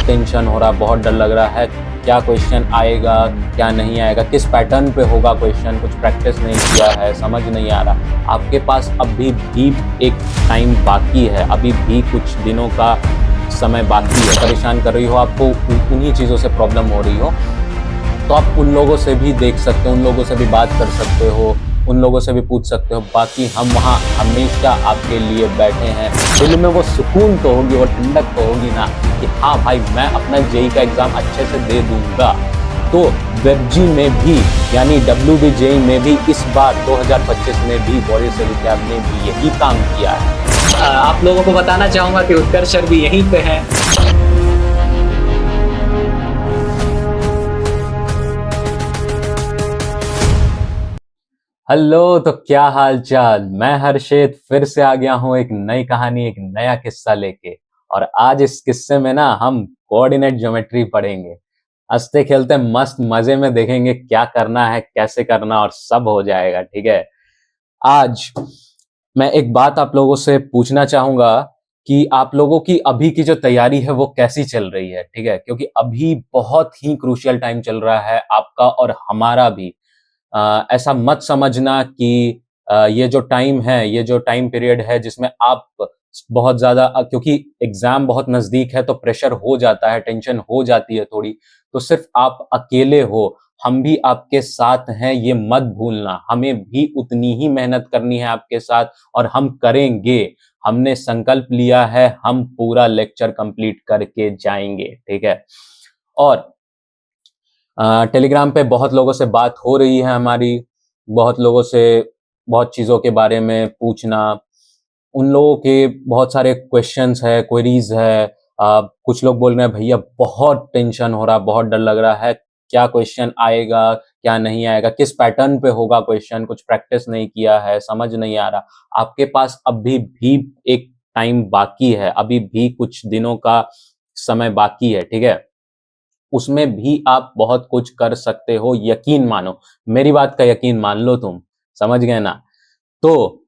Tension हो रहा है, बहुत डर लग रहा है, क्या क्वेश्चन आएगा क्या नहीं आएगा, किस पैटर्न पे होगा क्वेश्चन, कुछ प्रैक्टिस नहीं किया है, समझ नहीं आ रहा। आपके पास अभी भी एक टाइम बाकी है, अभी भी कुछ दिनों का समय बाकी है। परेशान कर रही हो, आपको उन्हीं चीज़ों से प्रॉब्लम हो रही हो, तो आप उन लोगों से भी देख सकते हो, उन लोगों से भी बात कर सकते हो, उन लोगों से भी पूछ सकते हो। बाकी हम वहाँ हमेशा आपके लिए बैठे हैं। दिल में वो सुकून तो होगी, वो ठंडक तो होगी ना कि हाँ भाई मैं अपना जेई का एग्जाम अच्छे से दे दूंगा। तो वेबजी में भी यानी WBJEE में भी इस बार 2025 में भी वॉरियर स्टडी कैब ने भी यही काम किया है। आप लोगों को बताना चाहूंगा कि उत्कर्ष सर भी यहीं पे हैं। हेलो, तो क्या हाल चाल। मैं हर्षित फिर से आ गया हूँ एक नई कहानी, एक नया किस्सा लेके। और आज इस किस्से में ना हम कोऑर्डिनेट ज्योमेट्री पढ़ेंगे। हंसते खेलते मस्त मजे में देखेंगे क्या करना है, कैसे करना, और सब हो जाएगा। ठीक है। आज मैं एक बात आप लोगों से पूछना चाहूंगा कि आप लोगों की अभी की जो तैयारी है वो कैसी चल रही है। ठीक है, क्योंकि अभी बहुत ही क्रूशियल टाइम चल रहा है आपका और हमारा भी। ऐसा मत समझना कि ये जो टाइम है, ये जो टाइम पीरियड है जिसमें आप बहुत ज्यादा क्योंकि एग्जाम बहुत नजदीक है तो प्रेशर हो जाता है, टेंशन हो जाती है थोड़ी। तो सिर्फ आप अकेले हो, हम भी आपके साथ हैं, ये मत भूलना। हमें भी उतनी ही मेहनत करनी है आपके साथ, और हम करेंगे। हमने संकल्प लिया है, हम पूरा लेक्चर कंप्लीट करके जाएंगे। ठीक है। और टेलीग्राम पे बहुत लोगों से बात हो रही है हमारी, बहुत लोगों से बहुत चीज़ों के बारे में पूछना। उन लोगों के बहुत सारे क्वेश्चंस है, क्वेरीज है। कुछ लोग बोल रहे हैं भैया बहुत टेंशन हो रहा, बहुत डर लग रहा है, क्या क्वेश्चन आएगा क्या नहीं आएगा, किस पैटर्न पे होगा क्वेश्चन, कुछ प्रैक्टिस नहीं किया है, समझ नहीं आ रहा। आपके पास अभी भी एक टाइम बाकी है, अभी भी कुछ दिनों का समय बाकी है। ठीक है। उसमें भी आप बहुत कुछ कर सकते हो, यकीन मानो। मेरी बात का यकीन मान लो तुम, समझ गए ना। तो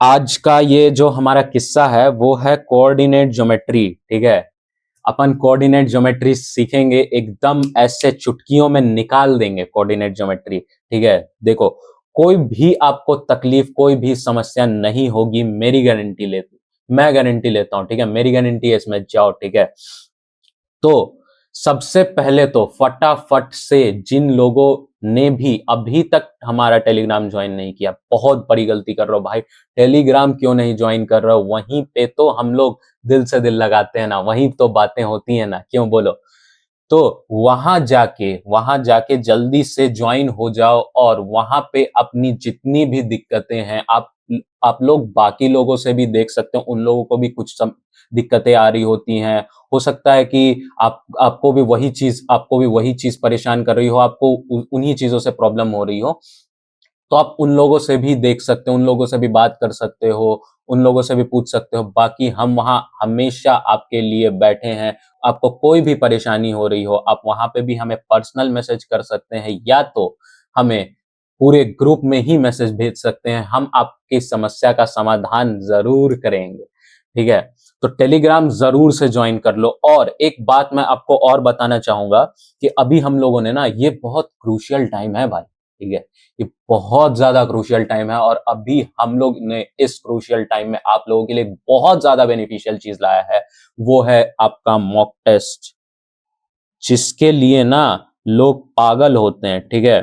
आज का ये जो हमारा किस्सा है वो है कोऑर्डिनेट ज्योमेट्री। ठीक है। अपन कोऑर्डिनेट ज्योमेट्री सीखेंगे, एकदम ऐसे चुटकियों में निकाल देंगे कोऑर्डिनेट ज्योमेट्री। ठीक है। देखो, कोई भी आपको तकलीफ, कोई भी समस्या नहीं होगी, मेरी गारंटी मैं गारंटी लेता हूं। ठीक है, मेरी गारंटी है इसमें, जाओ। ठीक है। तो सबसे पहले तो फटाफट से जिन लोगों ने भी अभी तक हमारा टेलीग्राम ज्वाइन नहीं किया, बहुत बड़ी गलती कर रहे हो भाई। टेलीग्राम क्यों नहीं ज्वाइन कर रहे हो? वहीं पे तो हम लोग दिल से दिल लगाते हैं ना, वहीं तो बातें होती हैं ना, क्यों बोलो। तो वहां जाके जल्दी से ज्वाइन हो जाओ, और वहां पे अपनी जितनी भी दिक्कतें हैं आप लोग बाकी लोगों से भी देख सकते हो। उन लोगों को भी कुछ दिक्कतें आ रही होती हैं। हो सकता है कि आपको भी वही चीज परेशान कर रही हो, आपको उन्हीं चीजों से प्रॉब्लम हो रही हो। तो आप उन लोगों से भी देख सकते हो, उन लोगों से भी बात कर सकते हो, उन लोगों से भी पूछ सकते हो। बाकी हम वहाँ हमेशा आपके लिए बैठे हैं। आपको कोई भी परेशानी हो रही हो, आप वहाँ पे भी हमें पर्सनल मैसेज कर सकते हैं, या तो हमें पूरे ग्रुप में ही मैसेज भेज सकते हैं। हम आपकी समस्या का समाधान जरूर करेंगे। ठीक है। तो टेलीग्राम जरूर से ज्वाइन कर लो। और एक बात मैं आपको और बताना चाहूंगा कि अभी हम लोगों ने ना, ये बहुत क्रूशियल टाइम है भाई। ठीक है, ये बहुत ज्यादा क्रूशियल टाइम है, और अभी हम लोग ने इस क्रूशियल टाइम में आप लोगों के लिए बहुत ज्यादा बेनिफिशियल चीज लाया है। वो है आपका मॉक टेस्ट, जिसके लिए ना लोग पागल होते हैं। ठीक है।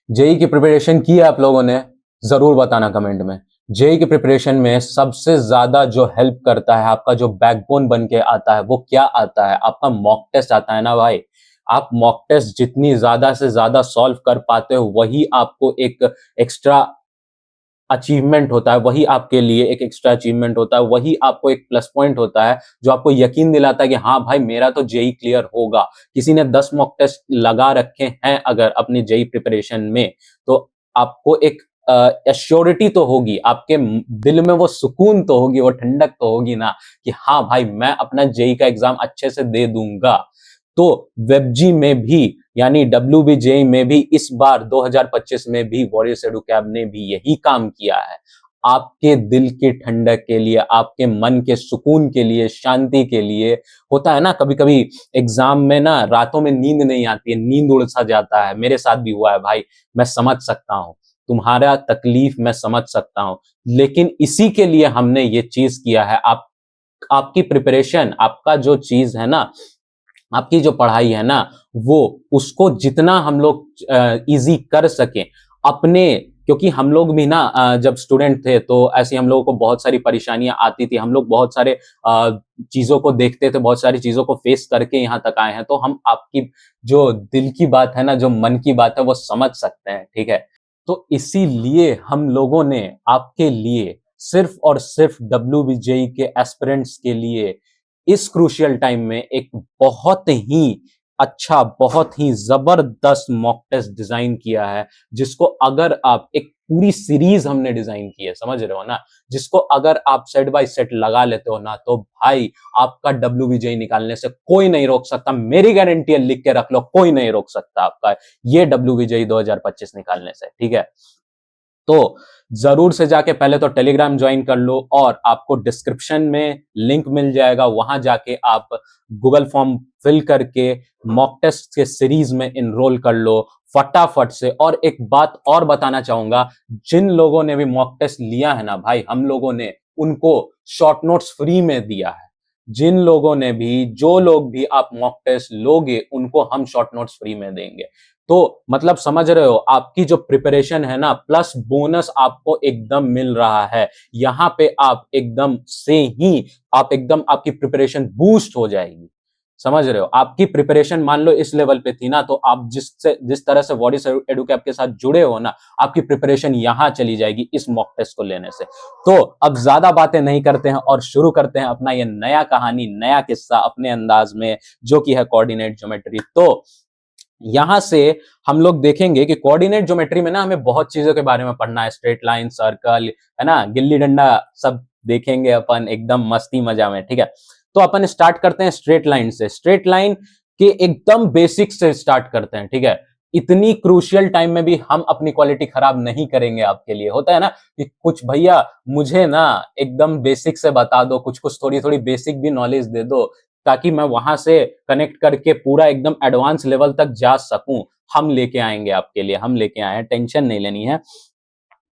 जेई की प्रिपरेशन की है आप लोगों ने? जरूर बताना कमेंट में। जेई की प्रिपरेशन में सबसे ज्यादा जो हेल्प करता है, आपका जो बैकबोन बन के आता है, वो क्या आता है? आपका मॉक टेस्ट आता है ना भाई। आप मॉक टेस्ट जितनी ज्यादा से ज्यादा सॉल्व कर पाते हो, वही आपको एक एक्स्ट्रा अचीवमेंट होता है, वही आपके लिए एक एक्स्ट्रा अचीवमेंट होता है, वही आपको एक प्लस पॉइंट होता है, जो आपको यकीन दिलाता है कि हाँ भाई मेरा तो जेई क्लियर होगा। किसी ने 10 मॉक टेस्ट लगा रखे हैं अगर अपनी जेई प्रिपरेशन में, तो आपको एक एश्योरिटी तो होगी, आपके दिल में वो सुकून तो होगी, वो ठंडक तो होगी ना कि हाँ भाई मैं अपना जेई का एग्जाम अच्छे से दे दूंगा। तो वेबजी में भी यानी WBJEE में भी इस बार 2025 में भी वॉरियर एडुकैब ने भी यही काम किया है। आपके दिल की ठंडक के लिए, आपके मन के सुकून के लिए, शांति के लिए। होता है ना कभी कभी एग्जाम में ना रातों में नींद नहीं आती है, नींद उड़ सा जाता है, मेरे साथ भी हुआ है भाई, मैं समझ सकता हूँ, तुम्हारा तकलीफ मैं समझ सकता हूँ। लेकिन इसी के लिए हमने ये चीज किया है। आपकी प्रिपरेशन, आपका जो चीज है ना, आपकी जो पढ़ाई है ना, वो उसको जितना हम लोग इजी कर सकें अपने, क्योंकि हम लोग भी ना जब स्टूडेंट थे तो ऐसी हम लोगों को बहुत सारी परेशानियां आती थी, हम लोग बहुत सारे चीजों को देखते थे, बहुत सारी चीजों को फेस करके यहाँ तक आए हैं, तो हम आपकी जो दिल की बात है ना, जो मन की बात है, वो समझ सकते हैं, ठीक है। तो इसीलिए हम लोगों ने आपके लिए सिर्फ और सिर्फ WBJE के एस्पिरेंट्स के लिए इस क्रूशियल टाइम में एक बहुत ही अच्छा, बहुत ही जबरदस्त मॉक टेस्ट डिजाइन किया है, जिसको अगर आप एक पूरी सीरीज हमने डिजाइन की है, समझ रहे हो ना, जिसको अगर आप सेट बाय सेट लगा लेते हो ना, तो भाई आपका WBJE निकालने से कोई नहीं रोक सकता, मेरी गारंटी है, लिख के रख लो, कोई नहीं रोक सकता आपका ये WBJE 2025 निकालने से, ठीक है। तो जरूर से जाके पहले तो टेलीग्राम ज्वाइन कर लो, और आपको डिस्क्रिप्शन में लिंक मिल जाएगा, वहां जाके आप गूगल फॉर्म फिल करके मॉक टेस्ट के सीरीज में इनरोल कर लो फटाफट से। और एक बात और बताना चाहूंगा, जिन लोगों ने भी मॉक टेस्ट लिया है ना भाई, हम लोगों ने उनको शॉर्ट नोट्स फ्री में दिया है। जिन लोगों ने भी, जो लोग भी आप मॉक टेस्ट लोगे, उनको हम शॉर्ट नोट्स फ्री में देंगे। तो मतलब समझ रहे हो, आपकी जो प्रिपरेशन है ना, प्लस बोनस आपको एकदम मिल रहा है। यहां पे आप एकदम से ही आप एकदम आपकी प्रिपरेशन बूस्ट हो जाएगी। समझ रहे हो, आपकी प्रिपरेशन मान लो इस लेवल पे थी ना, तो आप जिस तरह से वॉरिस एडुकैप के साथ जुड़े हो ना, आपकी प्रिपरेशन यहां चली जाएगी इस मॉक टेस्ट को लेने से। तो अब ज्यादा बातें नहीं करते हैं और शुरू करते हैं अपना ये नया कहानी, नया किस्सा अपने अंदाज में, जो कि है कोऑर्डिनेट ज्योमेट्री। तो यहां से हम लोग देखेंगे कि कोऑर्डिनेट ज्योमेट्री में ना हमें बहुत चीजों के बारे में पढ़ना है, स्ट्रेट लाइन, सर्कल, है ना, गिल्ली डंडा, सब देखेंगे अपन एकदम मस्ती मजा में, ठीक है। तो अपन स्टार्ट करते हैं स्ट्रेट लाइन से, स्ट्रेट लाइन के एकदम बेसिक से स्टार्ट करते हैं, ठीक है। इतनी क्रूशियल टाइम में भी हम अपनी क्वालिटी खराब नहीं करेंगे आपके लिए। होता है ना कि कुछ भैया मुझे ना एकदम बेसिक से बता दो, कुछ कुछ थोड़ी थोड़ी बेसिक भी नॉलेज दे दो, ताकि मैं वहां से कनेक्ट करके पूरा एकदम एडवांस लेवल तक जा सकूं। हम लेके आएंगे आपके लिए, हम लेके आए हैं, टेंशन नहीं लेनी है।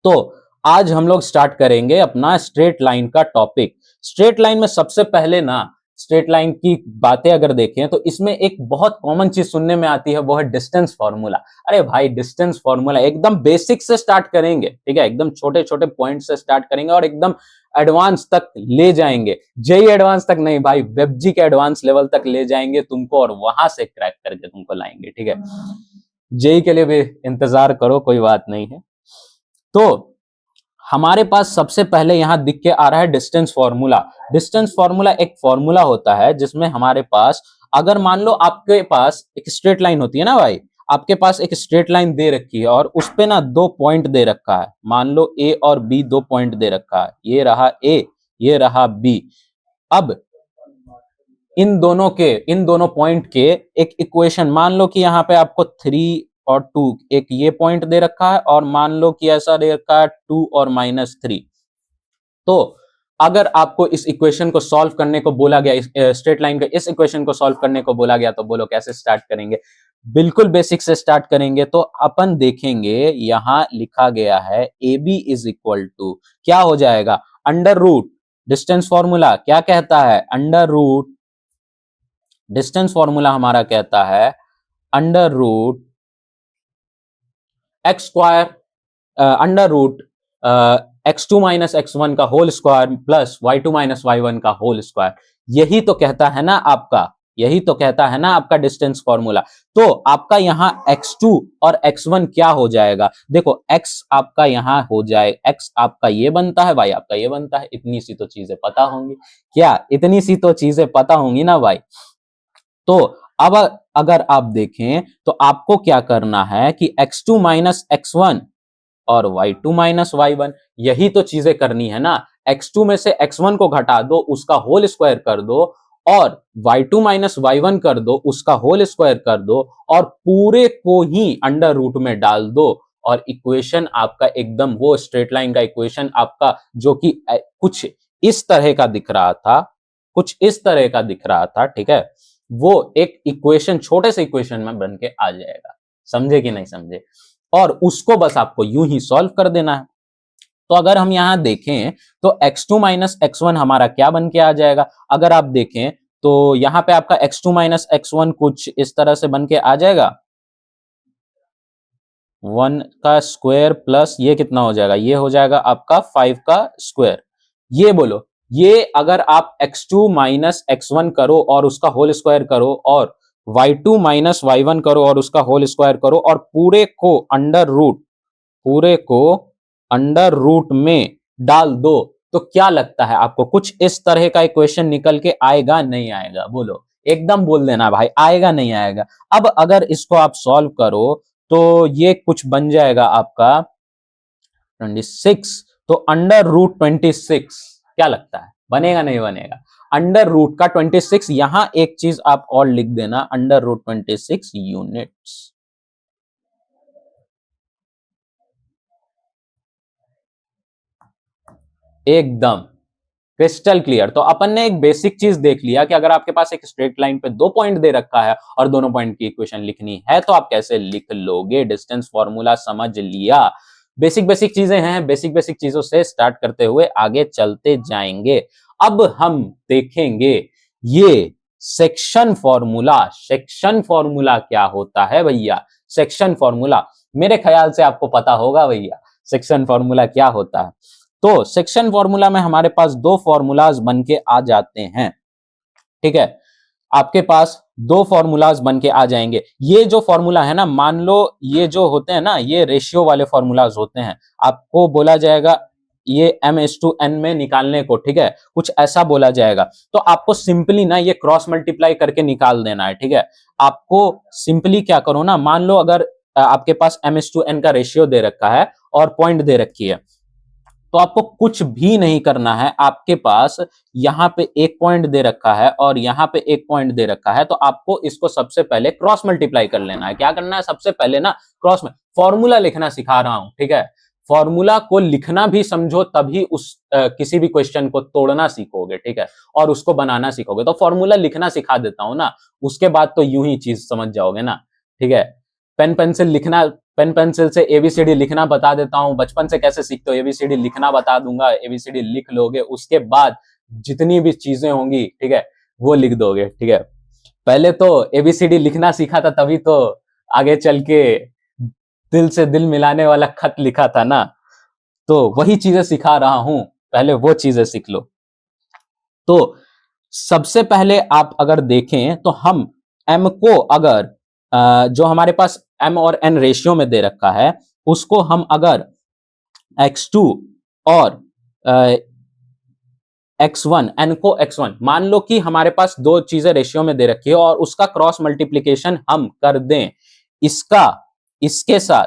तो आज हम लोग स्टार्ट करेंगे अपना स्ट्रेट लाइन का टॉपिक। स्ट्रेट लाइन में सबसे पहले ना, स्ट्रेट लाइन की बातें अगर देखें तो इसमें एक बहुत कॉमन चीज सुनने में आती है, वो है डिस्टेंस फॉर्मूला। अरे भाई, डिस्टेंस फॉर्मूला एकदम बेसिक से स्टार्ट करेंगे, ठीक है, एकदम छोटे छोटे पॉइंट से स्टार्ट करेंगे और एकदम एडवांस तक ले जाएंगे। जेई एडवांस तक नहीं भाई, वेबजी के एडवांस लेवल तक ले जाएंगे तुमको, और वहां से क्रैक करके तुमको लाएंगे, ठीक है। जेई के लिए भी इंतजार करो, कोई बात नहीं है। तो हमारे पास सबसे पहले यहां दिख के आ रहा है डिस्टेंस फॉर्मूला। डिस्टेंस फॉर्मूला एक फॉर्मूला होता है जिसमें हमारे पास, अगर मान लो आपके पास एक स्ट्रेट लाइन होती है ना भाई, आपके पास एक स्ट्रेट लाइन दे रखी है और उस पे ना दो पॉइंट दे रखा है, मान लो ए और बी, दो पॉइंट दे रखा है, ये रहा ए, ये रहा बी। अब इन दोनों पॉइंट के एक इक्वेशन, मान लो कि यहाँ पे आपको 3 और 2, एक ये पॉइंट दे रखा है और मान लो कि ऐसा दे रखा है 2 और -3। तो अगर आपको इस इक्वेशन को सॉल्व करने को बोला गया, स्ट्रेट लाइन के इस इक्वेशन को सॉल्व करने को बोला गया, तो बोलो कैसे स्टार्ट करेंगे? बिल्कुल बेसिक से स्टार्ट करेंगे। तो अपन देखेंगे यहां लिखा गया है A B is equal to क्या हो जाएगा, अंडर रूट, डिस्टेंस फॉर्मूला क्या कहता है, अंडर रूट, डिस्टेंस फॉर्मूला हमारा कहता है under root X square, under root x2 minus x1 का whole square plus y2 minus y1 का होल स्क्वायर। यही तो कहता है ना आपका, यही तो कहता है ना आपका डिस्टेंस फॉर्मूला। तो आपका यहां x2 और x1 क्या हो जाएगा, देखो x आपका यहां हो जाए, x आपका ये बनता है, y आपका ये बनता है। इतनी सी तो चीजें पता होंगी, क्या इतनी सी तो चीजें पता होंगी ना भाई। तो अब अगर आप देखें तो आपको क्या करना है कि x2 माइनस x1 और y2 माइनस y1, यही तो चीजें करनी है ना। x2 में से x1 को घटा दो, उसका होल स्क्वायर कर दो, और y2 माइनस y1 कर दो, उसका होल स्क्वायर कर दो, और पूरे को ही अंडर रूट में डाल दो। और इक्वेशन आपका एकदम वो स्ट्रेट लाइन का इक्वेशन आपका जो कि कुछ इस तरह का दिख रहा था, कुछ इस तरह का दिख रहा था, ठीक है, वो एक इक्वेशन छोटे से इक्वेशन में बन के आ जाएगा। समझे कि नहीं समझे? और उसको बस आपको यूं ही सॉल्व कर देना है। तो अगर हम यहां देखें तो x2 माइनस x1 हमारा क्या बन के आ जाएगा? अगर आप देखें तो यहां पे आपका x2 माइनस x1 कुछ इस तरह से बन के आ जाएगा, 1 का स्क्वायर प्लस ये कितना हो जाएगा? ये हो जाएगा आपका 5 का स्क्वायर। ये बोलो, ये अगर आप x2 माइनस x1 करो और उसका होल स्क्वायर करो और y2 माइनस y1 करो और उसका होल स्क्वायर करो और पूरे को अंडर रूट में डाल दो, तो क्या लगता है आपको? कुछ इस तरह का इक्वेशन निकल के आएगा नहीं आएगा? बोलो, एकदम बोल देना भाई, आएगा नहीं आएगा? अब अगर इसको आप सॉल्व करो तो ये कुछ बन जाएगा आपका 26। तो अंडर रूट 26 क्या लगता है, बनेगा नहीं बनेगा? अंडर रूट का 26, यहां एक चीज आप और लिख देना, अंडर रूट 26 यूनिट्स। एकदम क्रिस्टल क्लियर। तो अपन ने एक बेसिक चीज देख लिया कि अगर आपके पास एक स्ट्रेट लाइन पे 2 पॉइंट दे रखा है और दोनों पॉइंट की इक्वेशन लिखनी है तो आप कैसे लिख लोगे। डिस्टेंस फॉर्मूला समझ लिया, बेसिक बेसिक चीजें हैं, बेसिक बेसिक चीजों से स्टार्ट करते हुए आगे चलते जाएंगे। अब हम देखेंगे ये सेक्शन फॉर्मूला। सेक्शन फॉर्मूला क्या होता है भैया? सेक्शन फॉर्मूला मेरे ख्याल से आपको पता होगा भैया, सेक्शन फॉर्मूला क्या होता है। तो सेक्शन फॉर्मूला में हमारे पास 2 फॉर्मूलाज बन के आ जाते हैं, ठीक है, आपके पास 2 फॉर्मूलाज बन के आ जाएंगे। ये जो फॉर्मूला है ना, मान लो ये जो होते हैं ना, ये रेशियो वाले फॉर्मूलाज होते हैं। आपको बोला जाएगा ये m/n में निकालने को, ठीक है, कुछ ऐसा बोला जाएगा। तो आपको सिंपली ना ये क्रॉस मल्टीप्लाई करके निकाल देना है, ठीक है। आपको सिंपली क्या करो ना, मान लो अगर आपके पास m/n का रेशियो दे रखा है और पॉइंट दे रखी है, तो आपको कुछ भी नहीं करना है। आपके पास यहां पे एक पॉइंट दे रखा है और यहां पे एक पॉइंट दे रखा है, तो आपको इसको सबसे पहले क्रॉस मल्टीप्लाई कर लेना है। क्या करना है? सबसे पहले ना क्रॉस में फॉर्मूला लिखना सिखा रहा हूं, ठीक है। फॉर्मूला को लिखना भी समझो तभी उस किसी भी क्वेश्चन को तोड़ना सीखोगे, ठीक है, और उसको बनाना सीखोगे। तो फॉर्मूला लिखना सिखा देता हूं ना, उसके बाद तो यूं ही चीज समझ जाओगे ना, ठीक है। पेन पेंसिल लिखना, पेन पेंसिल से एबीसीडी लिखना बता देता हूं। बचपन से कैसे सीखते हो, एबीसीडी लिखना बता दूंगा, एबीसीडी लिख लोगे, उसके बाद जितनी भी चीजें होंगी, ठीक है, वो लिख दोगे, ठीक है। पहले तो एबीसीडी लिखना सीखा था तभी तो आगे चल के दिल से दिल मिलाने वाला खत लिखा था ना, तो वही चीजें सिखा रहा हूं, पहले वो चीजें सीख लो। तो सबसे पहले आप अगर देखें तो हम m को अगर जो हमारे पास m और n रेशियो में दे रखा है, उसको हम अगर x2 और x1, n को x1 मान लो कि हमारे पास 2 चीजें रेशियो में दे रखी है और उसका क्रॉस मल्टीप्लीकेशन हम कर दें, इसका इसके साथ,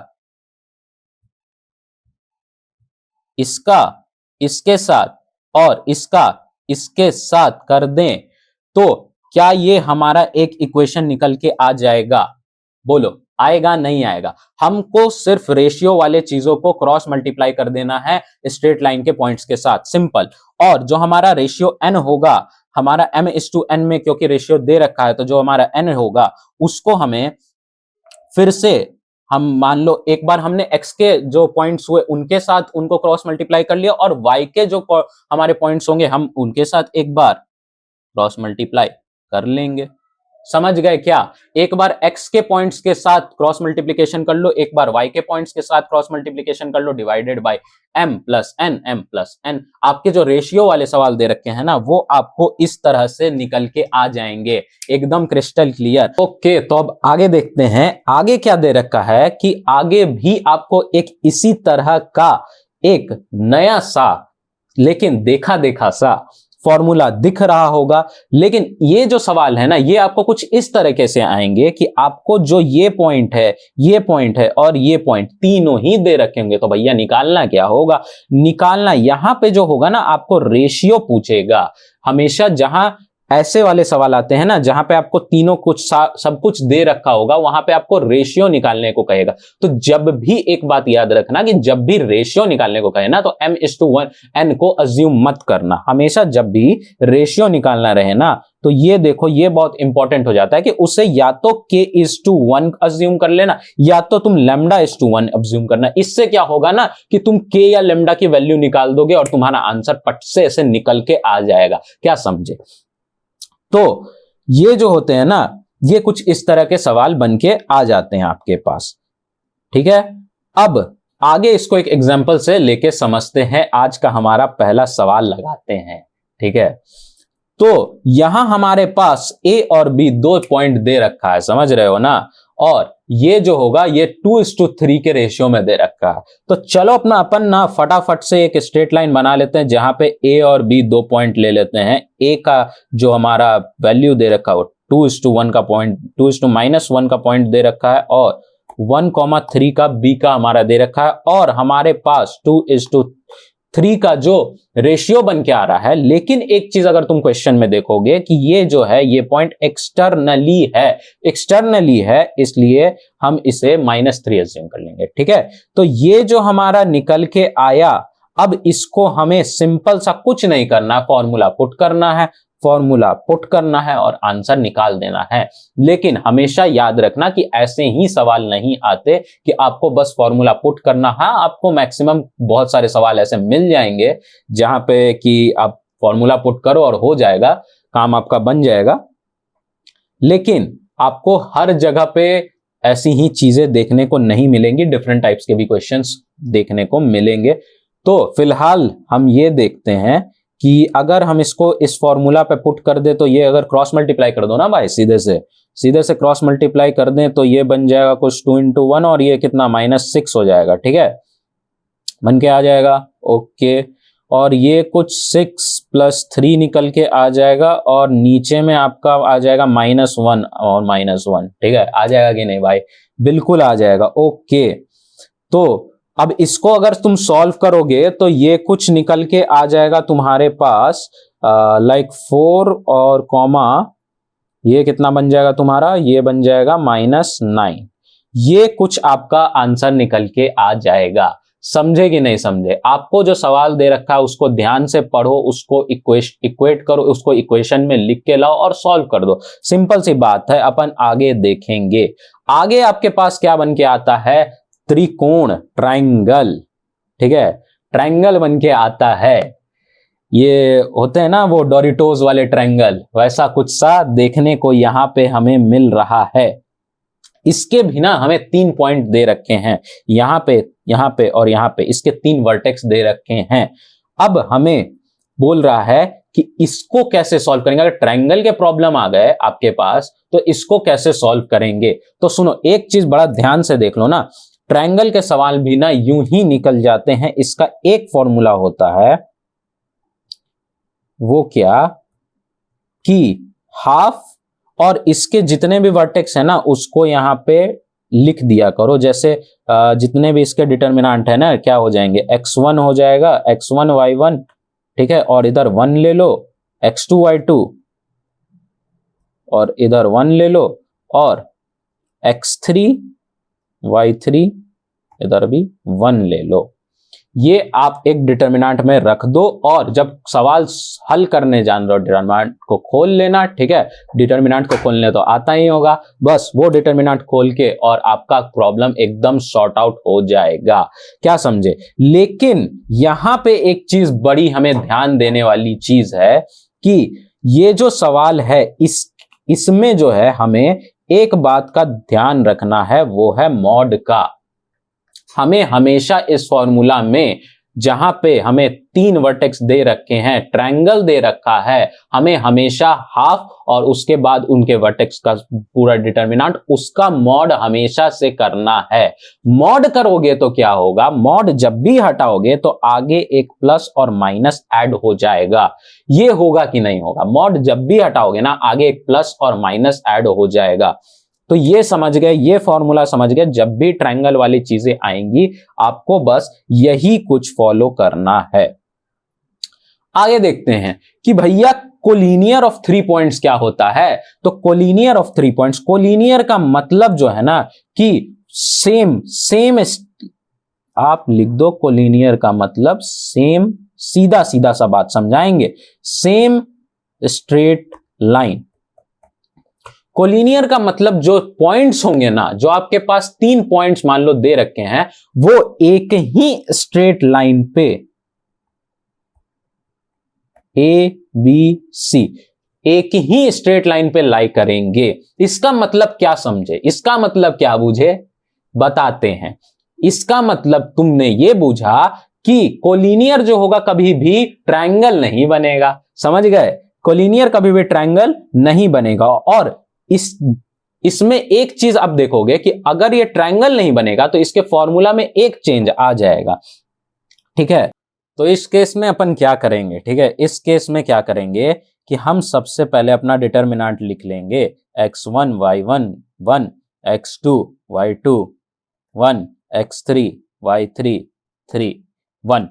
इसका इसके साथ और इसका इसके साथ कर दें, तो क्या ये हमारा एक इक्वेशन निकल के आ जाएगा? बोलो, आएगा नहीं आएगा? हमको सिर्फ रेशियो वाले चीजों को क्रॉस मल्टीप्लाई कर देना है स्ट्रेट लाइन के पॉइंट्स के साथ, सिंपल। और जो हमारा रेशियो n होगा, हमारा m/n में क्योंकि रेशियो दे रखा है, तो जो हमारा n होगा उसको हमें फिर से, हम मान लो एक बार हमने x के जो पॉइंट्स हुए उनके साथ उनको क्रॉस मल्टीप्लाई कर लिया और y के जो हमारे पॉइंट्स होंगे हम उनके साथ एक बार क्रॉस मल्टीप्लाई कर लेंगे। समझ गए क्या? एक बार x के पॉइंट्स के साथ क्रॉस मल्टीप्लिकेशन कर लो, एक बार y के पॉइंट्स के साथ क्रॉस मल्टीप्लिकेशन कर लो, divided by m plus n। आपके जो रेशियो वाले सवाल दे रखे हैं ना, वो आपको इस तरह से निकल के आ जाएंगे, एकदम क्रिस्टल क्लियर। ओके, तो अब आगे देखते हैं। आगे क्या दे रखा है कि आगे भी आपको एक इसी तरह का एक नया सा लेकिन देखा देखा सा फॉर्मूला दिख रहा होगा, लेकिन ये जो सवाल है ना, ये आपको कुछ इस तरीके से आएंगे कि आपको जो ये पॉइंट है और ये पॉइंट तीनों ही दे रखेंगे। तो भैया निकालना क्या होगा? निकालना यहां पे जो होगा ना, आपको रेशियो पूछेगा। हमेशा जहां ऐसे वाले सवाल आते हैं ना जहां पे आपको तीनों कुछ सब कुछ दे रखा होगा, वहां पे आपको रेशियो निकालने को कहेगा। तो जब भी एक बात याद रखना कि जब भी रेशियो निकालने को कहे ना तो m/1 n को अज्यूम मत करना। हमेशा जब भी रेशियो निकालना रहे ना तो ये देखो, ये बहुत इंपॉर्टेंट हो जाता है कि उसे या तो k/1 अज्यूम कर लेना या तो तुम λ/1 अज्यूम करना। इससे क्या होगा ना कि तुम k या λ की वैल्यू निकाल दोगे और तुम्हारा आंसर पट से ऐसे निकल के आ जाएगा। क्या समझे? तो ये जो होते हैं ना, ये कुछ इस तरह के सवाल बन के आ जाते हैं आपके पास। ठीक है, अब आगे इसको एक एग्जांपल से लेके समझते हैं। आज का हमारा पहला सवाल लगाते हैं। ठीक है, तो यहां हमारे पास a और b 2 पॉइंट दे रखा है, समझ रहे हो ना, और ये जो होगा ये 2:3 के रेशियो में दे रखा है। तो चलो अपन ना फटाफट से एक स्ट्रेट लाइन बना लेते हैं जहां पे a और b 2 पॉइंट ले लेते हैं। a का जो हमारा वैल्यू दे रखा है वो 2:1 का पॉइंट, 2:-1 का पॉइंट दे रखा है और 1,3 का b का हमारा दे रखा है और हमारे पास 2:3 का जो रेशियो बन के आ रहा है। लेकिन एक चीज अगर तुम क्वेश्चन में देखोगे कि ये जो है ये पॉइंट एक्सटर्नली है, इसलिए हम इसे -3 अज्यूम कर लेंगे। ठीक है, तो ये जो हमारा निकल के आया, अब इसको हमें सिंपल सा कुछ नहीं करना, फॉर्मूला पुट करना है और आंसर निकाल देना है। लेकिन हमेशा याद रखना कि ऐसे ही सवाल नहीं आते कि आपको बस फॉर्मूला पुट करना है। आपको मैक्सिमम बहुत सारे सवाल ऐसे मिल जाएंगे जहां पे कि आप फॉर्मूला पुट करो और हो जाएगा, काम आपका बन जाएगा। लेकिन आपको हर जगह पे ऐसी ही चीजें देखने को नहीं मिलेंगी, डिफरेंट टाइप्स के भी क्वेश्चंस देखने को मिलेंगे। तो फिलहाल हम ये देखते हैं कि अगर हम इसको इस फॉर्मूला पे पुट कर दे तो ये अगर क्रॉस मल्टीप्लाई कर दो ना भाई, सीधे से क्रॉस मल्टीप्लाई कर दें तो ये बन जाएगा कुछ 2 × 1 और ये कितना -6 हो जाएगा। ठीक है, बन के आ जाएगा। ओके, और ये कुछ 6 + 3 निकल के आ जाएगा और नीचे में आपका आ जाएगा -1 और -1। ठीक है, आ जाएगा कि नहीं भाई? बिल्कुल आ जाएगा। ओके, तो अब इसको अगर तुम सॉल्व करोगे तो ये कुछ निकल के आ जाएगा तुम्हारे पास लाइक 4 और कॉमा ये कितना बन जाएगा तुम्हारा, ये बन जाएगा -9। ये कुछ आपका आंसर निकल के आ जाएगा। समझे कि नहीं समझे? आपको जो सवाल दे रखा है उसको ध्यान से पढ़ो, उसको इक्वेट करो, उसको इक्वेशन में लिख के लाओ और सॉल्व कर दो। सिंपल सी बात है, अपन आगे देखेंगे। आगे आपके पास क्या बन के आता है? त्रिकोण, ट्रायंगल। ठीक है, ट्रायंगल बन के आता है। ये होते हैं ना वो डोरिटोज वाले ट्रायंगल, वैसा कुछ सा देखने को यहां पे हमें मिल रहा है। इसके भी ना हमें 3 पॉइंट दे रखे हैं, यहां पे और यहां पे, इसके 3 वर्टेक्स दे रखे हैं। अब हमें बोल रहा है कि इसको कैसे सॉल्व करेंगे। अगर ट्रायंगल के प्रॉब्लम आ गए आपके पास तो इसको कैसे सॉल्व करेंगे? तो सुनो, एक चीज बड़ा ध्यान से देख लो ना, ट्रायंगल के सवाल भी ना यूं ही निकल जाते हैं। इसका एक फॉर्मूला होता है, वो क्या कि हाफ और इसके जितने भी वर्टेक्स है ना उसको यहां पे लिख दिया करो। जैसे जितने भी इसके डिटर्मिनेंट है ना, क्या हो जाएंगे, x1 हो जाएगा, x1 y1। ठीक है, और इधर 1 ले लो, x2 y2, और इधर 1 ले लो, और x3 y3, इधर भी 1 ले लो। ये आप एक डिटर्मिनेंट में रख दो और जब सवाल हल करने जान रहे हो डिटर्मिनेंट को खोल लेना। ठीक है, डिटर्मिनेंट को खोलने तो आता ही होगा, बस वो डिटर्मिनेंट खोल के और आपका प्रॉब्लम एकदम सॉर्ट आउट हो जाएगा। क्या समझे? लेकिन यहां पे एक चीज बड़ी हमें ध्यान देने वाली चीज है कि ये जो सवाल है इसमें जो है हमें एक बात का ध्यान रखना है, वो है मॉड का। हमें हमेशा इस फॉर्मूला में जहां पे हमें 3 वर्टेक्स दे रखे हैं, ट्रायंगल दे रखा है, हमें हमेशा हाफ और उसके बाद उनके वर्टेक्स का पूरा डिटर्मिनेंट, उसका मॉड हमेशा से करना है। मॉड करोगे तो क्या होगा, मॉड जब भी हटाओगे तो आगे एक प्लस और माइनस ऐड हो जाएगा। ये होगा कि नहीं होगा? मॉड जब भी हटाओगे ना आगे एक प्लस और माइनस ऐड हो जाएगा। तो ये समझ गए, ये फॉर्मूला समझ गए। जब भी ट्रायंगल वाली चीजें आएंगी आपको बस यही कुछ फॉलो करना है। आगे देखते हैं कि भैया कोलिनियर ऑफ 3 पॉइंट्स क्या होता है? तो कोलिनियर ऑफ 3 पॉइंट्स, कोलिनियर का मतलब जो है ना कि सेम सेम, आप लिख दो कोलिनियर का मतलब सेम, सीधा सीधा सा बात समझाएंगे, सेम स्ट्रेट लाइन। कोलिनियर का मतलब जो पॉइंट्स होंगे ना, जो आपके पास 3 पॉइंट्स मान लो दे रखे हैं, वो एक ही स्ट्रेट लाइन पे ए बी सी, एक ही स्ट्रेट लाइन पे लाई करेंगे। इसका मतलब क्या समझे, इसका मतलब क्या बुझे, बताते हैं। इसका मतलब तुमने ये बुझा कि कोलिनियर जो होगा कभी भी ट्रायंगल नहीं बनेगा, समझ गए? कोलिनियर कभी भी ट्रायंगल नहीं बनेगा। और इसमें एक चीज आप देखोगे कि अगर ये ट्रायंगल नहीं बनेगा तो इसके फॉर्मूला में एक चेंज आ जाएगा, ठीक है? तो इस केस में अपन क्या करेंगे, ठीक है, इस केस में क्या करेंगे कि हम सबसे पहले अपना डिटर्मिनेंट लिख लेंगे, x1 y1 1, x2 y2 1, x3 y3 3 1,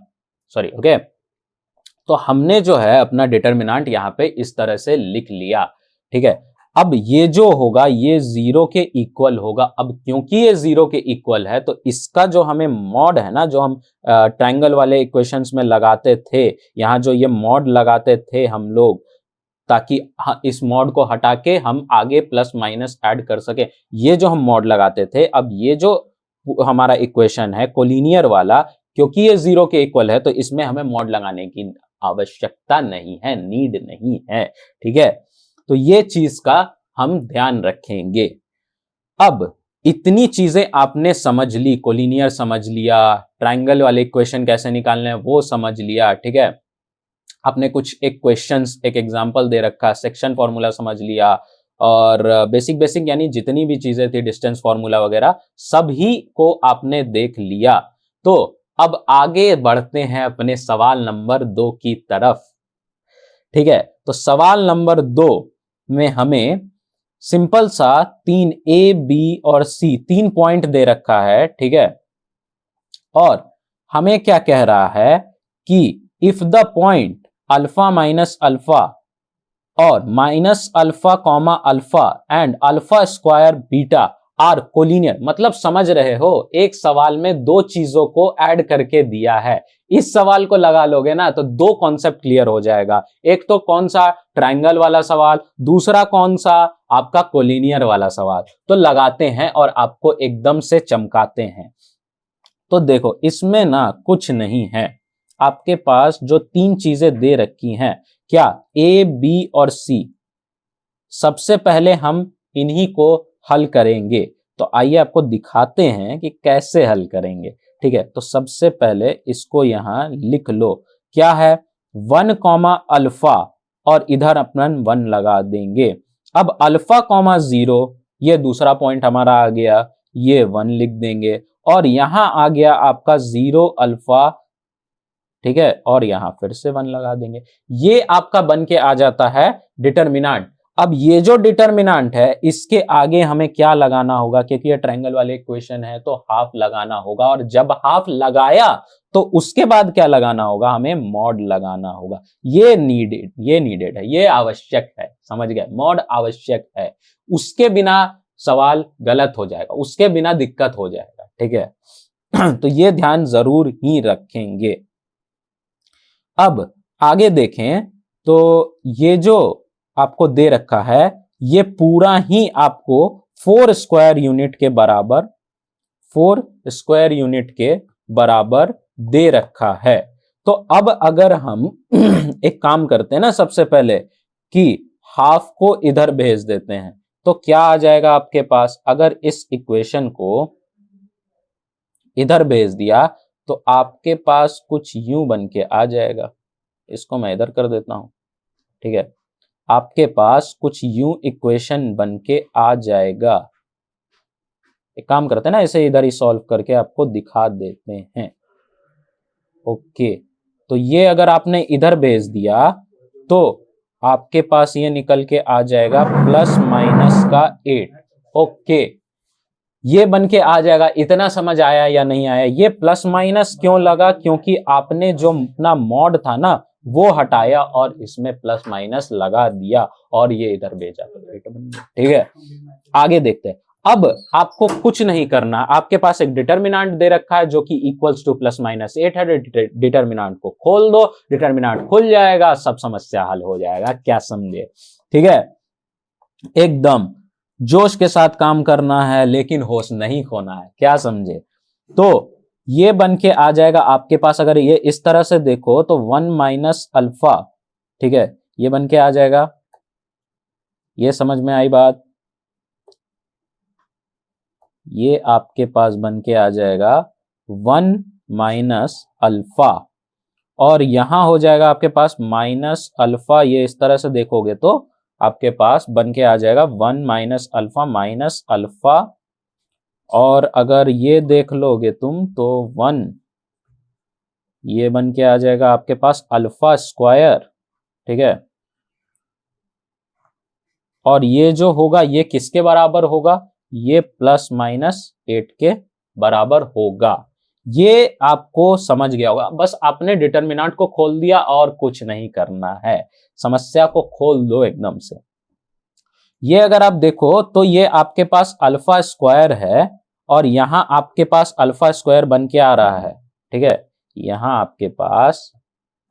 sorry, okay. तो हमने जो है अपना डिटर्मिनेंट यहां पे इस तरह से लिख लिया, ठीक है। अब ये जो होगा ये 0 के इक्वल होगा। अब क्योंकि ये 0 के इक्वल है तो इसका जो हमें मॉड है ना, जो हम ट्रायंगल वाले इक्वेशंस में लगाते थे, यहां जो ये मॉड लगाते थे हम लोग, ताकि इस मॉड को हटा के हम आगे प्लस माइनस ऐड कर सके, ये जो हम मॉड लगाते थे, अब ये जो हमारा इक्वेशन है कोलिनियर वाला, क्योंकि ये 0 के इक्वल है तो इसमें हमें मॉड लगाने की आवश्यकता नहीं है, नीड नहीं है, ठीक है। तो ये चीज का हम ध्यान रखेंगे। अब इतनी चीजें आपने समझ ली, कोलिनियर समझ लिया, ट्रायंगल वाले इक्वेशन कैसे निकालने हैं वो समझ लिया, ठीक है। आपने कुछ एक क्वेश्चंस, एक एग्जांपल दे रखा, सेक्शन फॉर्मूला समझ लिया, और बेसिक यानी जितनी भी चीजें थी, डिस्टेंस फॉर्मूला वगैरह, सभी को आपने देख लिया। तो अब आगे बढ़ते हैं अपने सवाल नंबर 2 की तरफ, ठीक है। तो सवाल नंबर 2 में हमें सिंपल सा 3 ए बी और सी 3 पॉइंट दे रखा है, ठीक है। और हमें क्या कह रहा है कि if the point alpha minus alpha और minus alpha comma alpha and alpha square beta are collinear, मतलब समझ रहे हो, एक सवाल में 2 चीजों को ऐड करके दिया है। इस सवाल को लगा लोगे ना तो 2 कॉन्सेप्ट क्लियर हो जाएगा। एक तो कौन सा, ट्रायंगल वाला सवाल, दूसरा कौन सा, आपका कोलिनियर वाला सवाल। तो लगाते हैं और आपको एकदम से चमकाते हैं। तो देखो इसमें ना कुछ नहीं है, आपके पास जो 3 चीजें दे रखी हैं, क्या, ए बी और सी, सबसे पहले हम इन्हीं को हल करेंगे। तो आइए आपको दिखाते हैं कि कैसे हल करेंगे, ठीक है। तो सबसे पहले इसको यहां लिख लो, क्या है, 1 कॉमा अल्फा, और इधर अपन 1 लगा देंगे। अब अल्फा कॉमा 0, ये दूसरा पॉइंट हमारा आ गया, ये 1 लिख देंगे, और यहां आ गया आपका 0 अल्फा, ठीक है, और यहां फिर से 1 लगा देंगे। ये आपका बन के आ जाता है डिटर्मिनेंट। अब ये जो डिटर्मिनेंट है इसके आगे हमें क्या लगाना होगा, क्योंकि ये ट्रायंगल वाले इक्वेशन है तो हाफ लगाना होगा, और जब हाफ लगाया तो उसके बाद क्या लगाना होगा, हमें मॉड लगाना होगा। ये नीडेड है, ये आवश्यक है, समझ गए, मॉड आवश्यक है, उसके बिना सवाल गलत हो जाएगा, उसके बिना दिक्कत हो जाएगा, ठीक है। तो ये ध्यान जरूर ही रखेंगे। अब आगे देखें तो ये जो आपको दे रखा है ये पूरा ही आपको 4 स्क्वायर यूनिट के बराबर, 4 स्क्वायर यूनिट के बराबर दे रखा है। तो अब अगर हम एक काम करते हैं ना, सबसे पहले कि हाफ को इधर भेज देते हैं, तो क्या आ जाएगा आपके पास, अगर इस इक्वेशन को इधर भेज दिया तो आपके पास कुछ यूं बन के आ जाएगा। इसको मैं इधर कर देता हूं, ठीक है। आपके पास कुछ यूं इक्वेशन बन के आ जाएगा। एक काम करते हैं ना, इसे इधर ही सॉल्व करके आपको दिखा देते हैं। ओके, तो ये अगर आपने इधर भेज दिया तो आपके पास ये निकल के आ जाएगा प्लस माइनस का 8। ओके, ये बन के आ जाएगा। इतना समझ आया या नहीं आया? ये प्लस माइनस क्यों लगा, क्योंकि आपने जो अपना मॉड था ना वो हटाया और इसमें प्लस माइनस लगा दिया और ये इधर भेजा तो रेट बन गया। ठीक है, आगे देखते हैं। अब आपको कुछ नहीं करना, आपके पास एक डिटर्मिनेंट दे रखा है जो कि इक्वल्स टू प्लस माइनस 8 है। डिटर्मिनेंट को खोल दो, डिटर्मिनेंट खुल जाएगा, सब समस्या हल हो जाएगा। क्या समझे? ठीक है, एकदम जोश के साथ काम करना है लेकिन होश नहीं खोना है। क्या समझे? तो ये बन के आ जाएगा आपके पास, अगर ये इस तरह से देखो तो 1 माइनस अल्फा, ठीक है, ये बन के आ जाएगा। ये समझ में आई बात? ये आपके पास बन के आ जाएगा 1 माइनस अल्फा, और यहां हो जाएगा आपके पास माइनस अल्फा। ये इस तरह से देखोगे तो आपके पास बन के आ जाएगा 1 माइनस अल्फा माइनस अल्फा, और अगर ये देख लोगे तुम तो 1, ये बन के आ जाएगा आपके पास अल्फा स्क्वायर। ठीक है, और ये जो होगा ये किसके बराबर होगा? ये प्लस माइनस 8 के बराबर होगा। ये आपको समझ गया होगा। बस आपने डिटर्मिनेंट को खोल दिया और कुछ नहीं करना है, समस्या को खोल दो एकदम से। ये अगर आप देखो तो ये आपके पास अल्फा स्क्वायर है और यहां आपके पास अल्फा स्क्वायर बन के आ रहा है। ठीक है, यहां आपके पास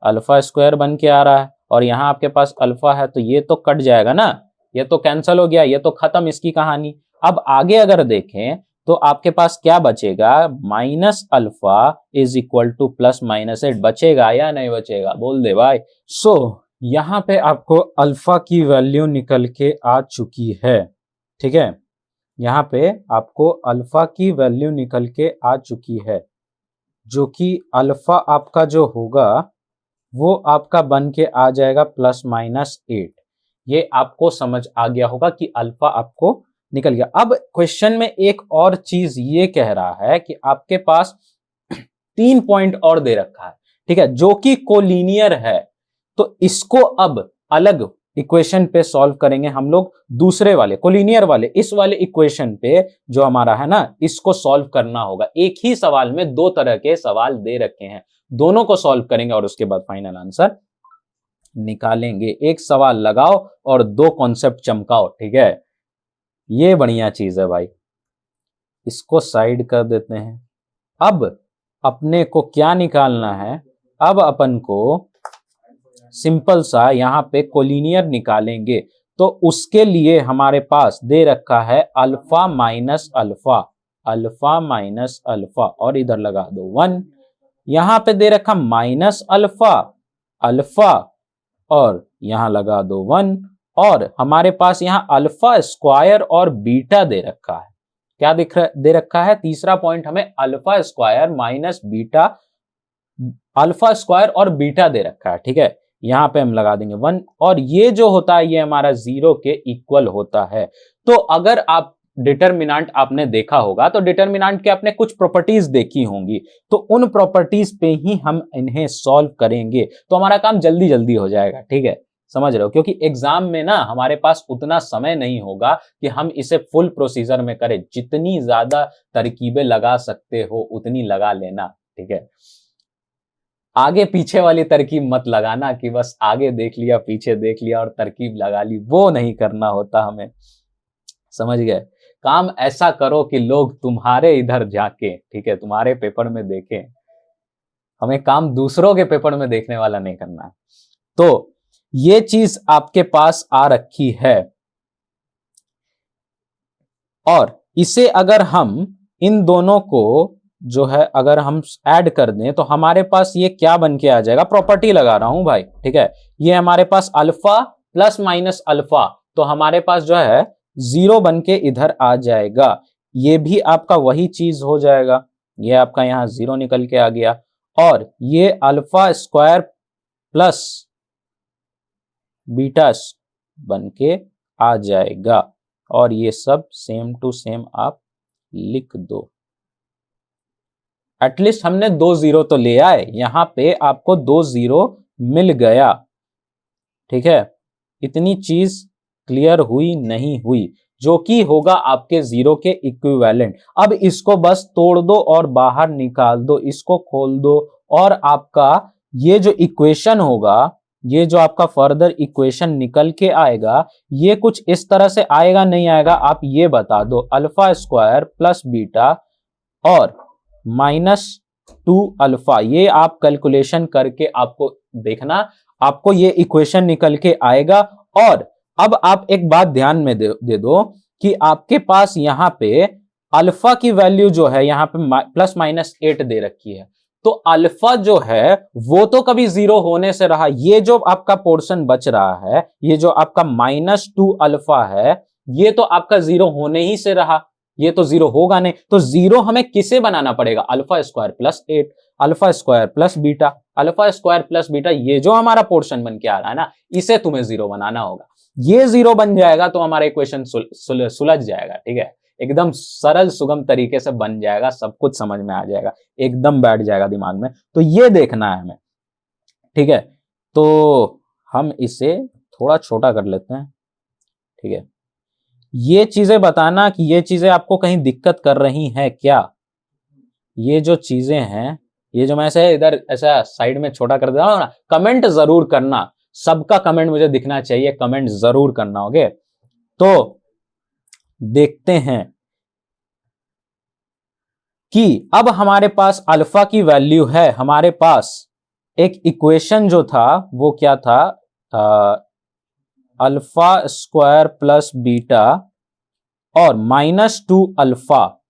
अल्फा स्क्वायर बन के आ रहा है और यहां आपके पास अल्फा है, तो ये तो कट जाएगा ना, ये तो कैंसिल हो गया, ये तो खत्म इसकी कहानी। अब आगे अगर देखें तो आपके पास क्या बचेगा? Minus alpha is equal two plus minus 8 बचेगा या नहीं बचेगा? बोल दे भाई। सो यहां पे आपको अल्फा की वैल्यू निकल के आ चुकी है। ठीक है, यहां पे आपको अल्फा की वैल्यू निकल के आ चुकी है, जो कि अल्फा आपका जो होगा वो आपका बन के आ जाएगा प्लस माइनस 8। ये आपको समझ आ गया होगा कि अल्फा आपको निकल गया। अब क्वेश्चन में एक और चीज ये कह रहा है कि आपके पास 3 पॉइंट और दे रखा है, ठीक है, जो कि कोलिनियर है। तो इसको अब अलग इक्वेशन पे सॉल्व करेंगे हम लोग, दूसरे वाले कोलिनियर वाले, इस वाले इक्वेशन पे जो हमारा है ना, इसको सॉल्व करना होगा। एक ही सवाल में 2 तरह के सवाल दे रखे हैं, दोनों को सॉल्व करेंगे और उसके बाद फाइनल आंसर निकालेंगे। एक सवाल लगाओ और 2 कॉन्सेप्ट चमकाओ। ठीक है, ये बढ़िया चीज है भाई। इसको साइड कर देते हैं। अब अपने को क्या निकालना है? अब अपन को सिंपल सा यहां पे कोलिनियर निकालेंगे, तो उसके लिए हमारे पास दे रखा है alpha minus alpha, alpha minus alpha, और इधर लगा दो 1। यहां पे दे रखा माइनस अल्फा अल्फा, और यहां लगा दो 1, और हमारे पास यहां अल्फा स्क्वायर और बीटा दे रखा है। क्या दे रखा है? तीसरा पॉइंट हमें alpha square minus beta, alpha square और बीटा दे रखा है। ठीक है, यहां पे हम लगा देंगे 1, और ये जो होता है ये हमारा 0 के इक्वल होता है। तो अगर आप डिटर्मिनेंट आपने देखा होगा तो डिटर्मिनेंट के आपने कुछ प्रॉपर्टीज देखी होंगी, तो उन प्रॉपर्टीज पे ही हम इन्हें सॉल्व करेंगे, तो हमारा काम जल्दी जल्दी हो जाएगा। ठीक है, समझ रहे हो? क्योंकि एग्जाम में ना हमारे पास उतना समय नहीं होगा कि हम इसे फुल प्रोसीजर में करें। जितनी ज्यादा तरकीबें लगा सकते हो उतनी लगा लेना। ठीक है, आगे पीछे वाली तरकीब मत लगाना कि बस आगे देख लिया पीछे देख लिया और तरकीब लगा ली, वो नहीं करना होता हमें। समझ गए? काम ऐसा करो कि लोग तुम्हारे इधर झांके, ठीक है, तुम्हारे पेपर में देखें। हमें काम दूसरों के पेपर में देखने वाला नहीं करना है। तो ये चीज आपके पास आ रखी है, और इसे अगर हम इन दोनों को जो है अगर हम ऐड कर दें तो हमारे पास ये क्या बन के आ जाएगा? प्रॉपर्टी लगा रहा हूं भाई। ठीक है, ये हमारे पास अल्फा प्लस माइनस अल्फा, तो हमारे पास जो है 0 बन के इधर आ जाएगा। ये भी आपका वही चीज हो जाएगा, ये आपका यहां 0 निकल के आ गया, और ये अल्फा स्क्वायर प्लस बीटा बन के आ जाएगा, और ये सब सेम टू सेम आप लिख दो। एटलीस्ट हमने 2 0 तो ले आए, यहां पे आपको 2 0 मिल गया। ठीक है, इतनी चीज क्लियर हुई नहीं हुई, जो कि होगा आपके 0 के इक्विवेलेंट। अब इसको बस तोड़ दो और बाहर निकाल दो, इसको खोल दो और आपका ये जो इक्वेशन होगा, ये जो आपका फर्दर इक्वेशन निकल के आएगा, ये कुछ इस तरह से आएगा नहीं आएगा, आप ये बता दो। अल्फा स्क्वायर प्लस बीटा और -2 अल्फा, ये आप कैलकुलेशन करके आपको देखना, आपको ये इक्वेशन निकल के आएगा। और अब आप एक बात ध्यान में दे दो कि आपके पास यहां पे अल्फा की वैल्यू जो है यहां पे +-8 दे रखी है, तो अल्फा जो है वो तो कभी 0 होने से रहा। ये जो आपका पोर्शन बच रहा है, ये जो आपका -2 अल्फा है, ये तो आपका 0 होने ही से रहा, ये तो 0 होगा नहीं। तो 0 हमें किसे बनाना पड़ेगा? Alpha square plus 8, alpha square plus beta, alpha square plus beta, ये जो हमारा पोर्शन बन के आ रहा है ना, इसे तुम्हें 0 बनाना होगा। ये 0 बन जाएगा तो हमारा इक्वेशन सुलझ जाएगा। ठीक है, एकदम सरल सुगम तरीके से बन जाएगा, सब कुछ समझ में आ जाएगा, एकदम बैठ जाएगा दिमाग में। तो ये देखना है हमें। ठीक है, तो हम इसे थोड़ा छोटा कर लेते हैं। ठीक है, ये चीजें बताना कि ये चीजें आपको कहीं दिक्कत कर रही हैं क्या? ये जो चीजें हैं, ये जो मैं ऐसे इधर ऐसा साइड में छोटा कर दे रहा हूं ना, कमेंट जरूर करना, सबका कमेंट मुझे दिखना चाहिए, कमेंट जरूर करना। ओके, तो देखते हैं कि अब हमारे पास अल्फा की वैल्यू है, हमारे पास एक इक्वेशन जो था वो क्या था, अल्फा स्क्वायर प्लस बीटा और -2 अल्फा,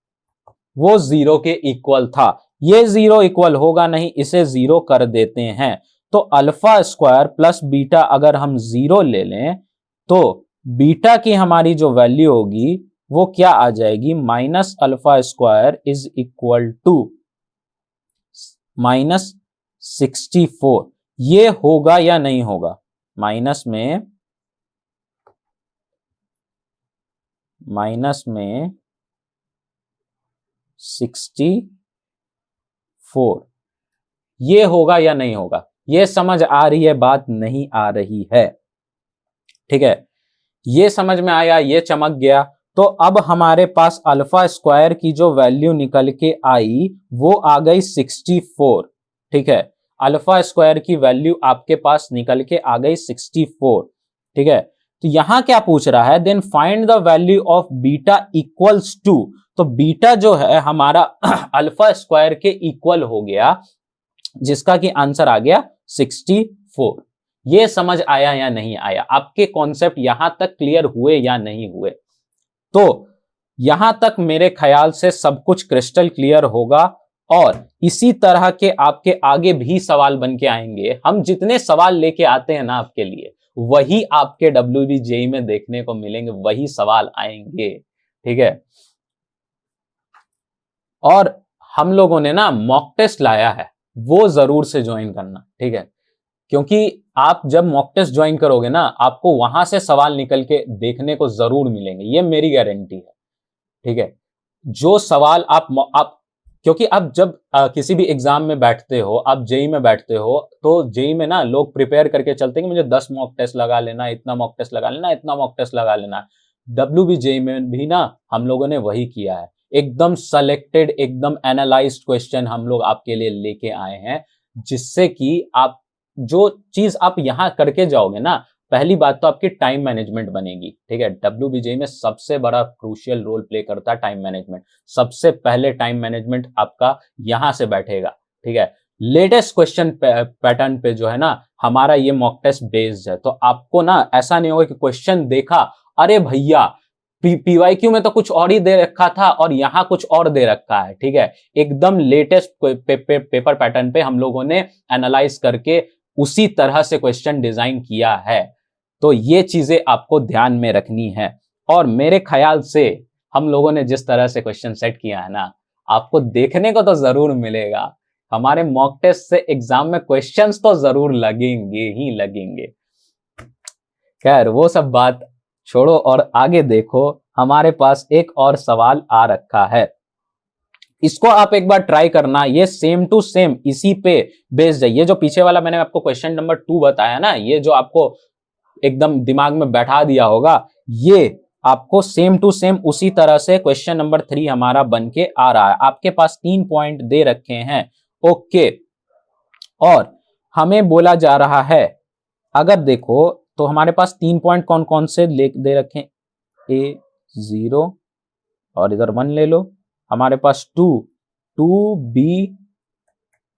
वो 0 के इक्वल था। ये 0 इक्वल होगा नहीं, इसे 0 कर देते हैं। तो अल्फा स्क्वायर प्लस बीटा अगर हम 0 ले लें तो बीटा की हमारी जो वैल्यू होगी वो क्या आ जाएगी, -alpha square is equal to -64। ये होगा या नहीं होगा? माइनस में 64, ये होगा या नहीं होगा? ये समझ आ रही है बात? नहीं आ रही है। ठीक है, ये समझ में आया, ये चमक गया। तो अब हमारे पास अल्फा स्क्वायर की जो वैल्यू निकल के आई वो आ गई 64। ठीक है, अल्फा स्क्वायर की वैल्यू आपके पास निकल के आ गई 64। ठीक है, तो यहां क्या पूछ रहा है, then find the value of beta equals to. तो बीटा जो है हमारा अल्फा स्क्वायर के इक्वल हो गया, जिसका कि आंसर आ गया 64। ये समझ आया या नहीं आया? आपके कॉन्सेप्ट यहां तक क्लियर हुए या नहीं हुए? तो यहां तक मेरे ख्याल से सब कुछ क्रिस्टल क्लियर होगा, और इसी तरह के आपके आगे भी सवाल बन के आएंगे। हम जितने सवाल लेके आते हैं ना आपके लिए, वही आपके WBJEE में देखने को मिलेंगे, वही सवाल आएंगे। ठीक है, और हम लोगों ने ना मॉक टेस्ट लाया है, वो जरूर से ज्वाइन करना। ठीक है, क्योंकि आप जब मॉक टेस्ट ज्वाइन करोगे ना, आपको वहां से सवाल निकल के देखने को जरूर मिलेंगे, ये मेरी गारंटी है। ठीक है, जो सवाल आप क्योंकि अब जब किसी भी एग्जाम में बैठते हो, आप जेई में बैठते हो, तो जेई में ना लोग प्रिपेयर करके चलते हैं कि मुझे 10 मॉक टेस्ट लगा लेना, इतना मॉक टेस्ट लगा लेना, इतना मॉक टेस्ट लगा लेना। WBJEE में भी ना हम लोगों ने वही किया है, एकदम सेलेक्टेड, एकदम एनालाइज्ड क्वेश्चन हम लोग आपके लिए लेके आए हैं, जिससे कि आप जो चीज आप यहां करके जाओगे ना, पहली बात तो आपकी टाइम मैनेजमेंट बनेगी। ठीक है, WBJEE में सबसे बड़ा क्रूशियल रोल प्ले करता है टाइम मैनेजमेंट। सबसे पहले टाइम मैनेजमेंट आपका यहां से बैठेगा। ठीक है, लेटेस्ट क्वेश्चन पैटर्न पे जो है ना हमारा ये मॉक टेस्ट बेस्ड है, तो आपको ना ऐसा नहीं होगा कि क्वेश्चन देखा, अरे भैया PYQ में तो कुछ और ही दे रखा था और यहां कुछ और दे रखा है। ठीक है, एकदम लेटेस्ट पेपर पैटर्न पे हम लोगों ने एनालाइज करके उसी तरह से क्वेश्चन डिजाइन किया है। तो ये चीजें आपको ध्यान में रखनी है, और मेरे ख्याल से हम लोगों ने जिस तरह से क्वेश्चन सेट किया है ना, आपको देखने को तो जरूर मिलेगा। हमारे मॉक टेस्ट से एग्जाम में क्वेश्चंस तो जरूर लगेंगे ही लगेंगे। खैर वो सब बात छोड़ो और आगे देखो, हमारे पास एक और सवाल आ रखा है, इसको आप एक बार ट्राई करना। ये सेम टू सेम इसी पे बेस्ड है। ये जो पीछे वाला मैंने आपको क्वेश्चन नंबर 2 बताया ना, ये जो आपको एकदम दिमाग में बैठा दिया होगा, ये आपको सेम टू सेम उसी तरह से क्वेश्चन नंबर 3 हमारा बन के आ रहा है। आपके पास 3 पॉइंट दे रखे हैं। ओके, और हमें बोला जा रहा है, अगर देखो तो हमारे पास 3 पॉइंट कौन कौन से दे रखे हैं, A 0 और इधर 1 ले लो, हमारे पास 2 B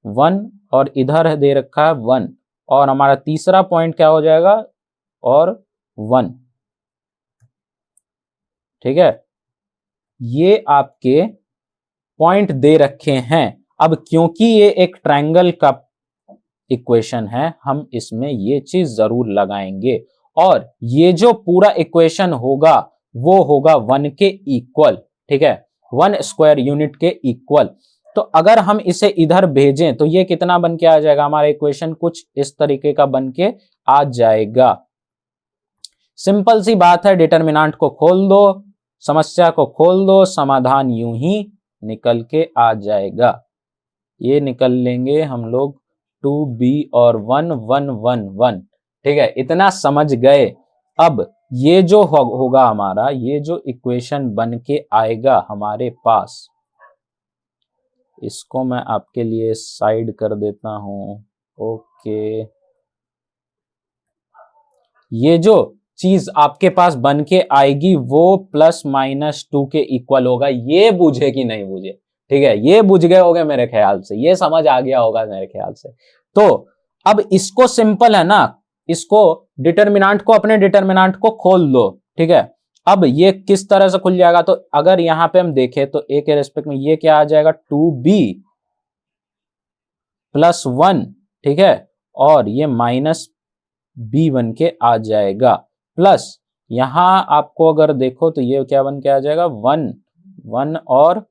1 और इधर दे रखा है 1, और हमारा तीसरा पॉइंट क्या हो जाएगा, और 1। ठीक है, ये आपके पॉइंट दे रखे हैं। अब क्योंकि ये एक ट्रायंगल का इक्वेशन है, हम इसमें ये चीज जरूर लगाएंगे, और ये जो पूरा इक्वेशन होगा वो होगा 1 के इक्वल। ठीक है, 1 स्क्वायर यूनिट के इक्वल। तो अगर हम इसे इधर भेजें तो ये कितना बन के आ जाएगा, हमारा इक्वेशन कुछ इस तरीके का बन के आ जाएगा। सिंपल सी बात है, डिटरमिनेंट को खोल दो, समस्या को खोल दो, समाधान यूं ही निकल के आ जाएगा। ये निकल लेंगे हम लोग 2b और 1 1 1 1। ठीक है, इतना समझ गए। अब ये जो होगा हमारा, ये जो इक्वेशन बन के आएगा हमारे पास, इसको मैं आपके लिए साइड कर देता हूं। ओके, ये जो चीज आपके पास बन के आएगी वो ±2 के इक्वल होगा। ये बुझे कि नहीं बुझे, ठीक है, ये बुझ गए होगे मेरे ख्याल से, ये समझ आ गया होगा मेरे ख्याल से। तो अब इसको सिंपल है ना, इसको डिटरमिनेंट को, अपने डिटरमिनेंट को खोल दो। ठीक है, अब ये किस तरह से खुल जाएगा, तो अगर यहां पे हम देखें तो a के रेस्पेक्ट में ये क्या आ जाएगा, 2b + 1। ठीक है, और ये -b बन के आ जाएगा, प्लस यहां आपको अगर देखो तो ये क्या बन के आ जाएगा, 1 1 और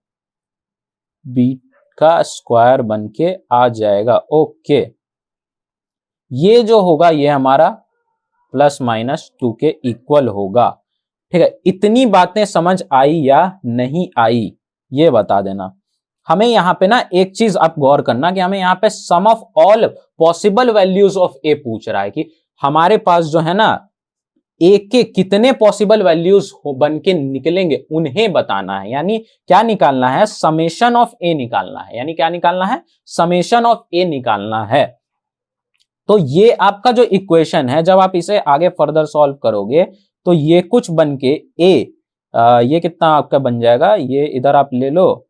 b का स्क्वायर बन के आ जाएगा। ओके, ये जो होगा ये हमारा ±2 के इक्वल होगा। ठीक है, इतनी बातें समझ आई या नहीं आई ये बता देना। हमें यहाँ पे ना एक चीज आप गौर करना कि हमें यहाँ पे sum of all possible values of A पूछ रहा है, कि हमारे पास जो है ना ए के कितने पॉसिबल वैल्यूज बन के निकलेंगे उन्हें बताना है। यानी क्या निकालना है, समेशन ऑफ ए निकालना है। यानी क्या निकालना है, समेशन ऑफ ए निकालना है। तो ये आपका जो इक्वेशन है, जब आप इसे आगे फर्दर सॉल्व करोगे तो ये कुछ बन के ये कितना आपका बन जाएगा, ये इधर आप ले लो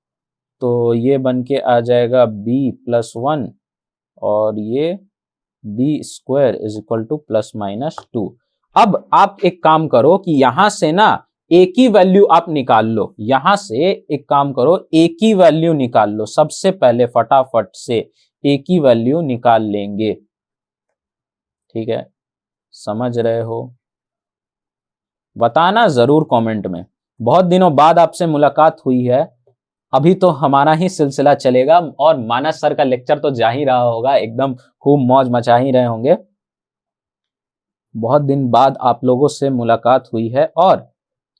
तो ये बन के आ जाएगा b + 1 और ये b² = ±2। अब आप एक काम करो कि यहां से ना a की वैल्यू आप निकाल लो, यहां से एक काम करो a की वैल्यू निकाल लो। सबसे पहले फटाफट से a की वैल्यू निकाल लेंगे। ठीक है, समझ रहे हो, बताना जरूर कमेंट में। बहुत दिनों बाद आपसे मुलाकात हुई है, अभी तो हमारा ही सिलसिला चलेगा, और मानस सर का लेक्चर तो जा ही रहा होगा, एकदम खूब मौज मचा ही रहे होंगे। बहुत दिन बाद आप लोगों से मुलाकात हुई है, और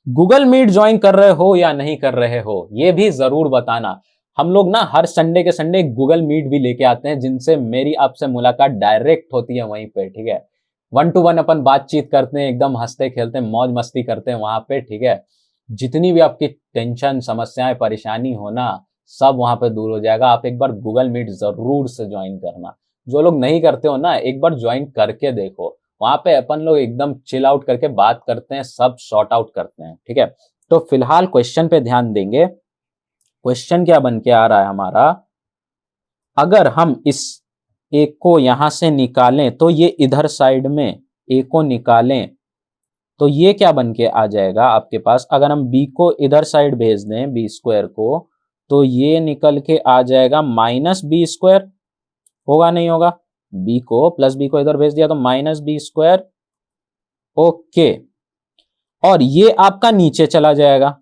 गूगल मीट ज्वाइन कर रहे हो या नहीं कर रहे हो ये भी जरूर बताना। हम लोग ना हर संडे के संडे गूगल मीट भी लेके आते हैं, जिनसे मेरी आपसे मुलाकात डायरेक्ट होती है वहीं पे। ठीक है, 1 to 1 अपन बातचीत करते हैं, एकदम हंसते खेलते हैं, मौज मस्ती करते हैं वहां पे। ठीक है, जितनी भी आपकी टेंशन, समस्याएं, परेशानी हो ना, सब वहां पे दूर हो जाएगा। आप एक बार गूगल मीट जरूर से ज्वाइन करना। जो लोग नहीं करते हो ना, एक बार ज्वाइन करके देखो, वहां पे अपन लोग एकदम चिल आउट करके बात करते हैं, सब सॉर्ट आउट करते हैं। ठीक है, तो फिलहाल क्वेश्चन पे ध्यान देंगे। क्वेश्चन क्या बन के आ रहा है हमारा, अगर हम इस एक को यहां से निकालें तो ये इधर साइड में ए को निकालें तो ये क्या बन के आ जाएगा आपके पास। अगर हम b को इधर साइड भेज दें, b² को, तो ये निकल के आ जाएगा -b²। होगा नहीं होगा, b को प्लस b को इधर भेज दिया तो -b²। ओके, और ये आपका नीचे चला जाएगा,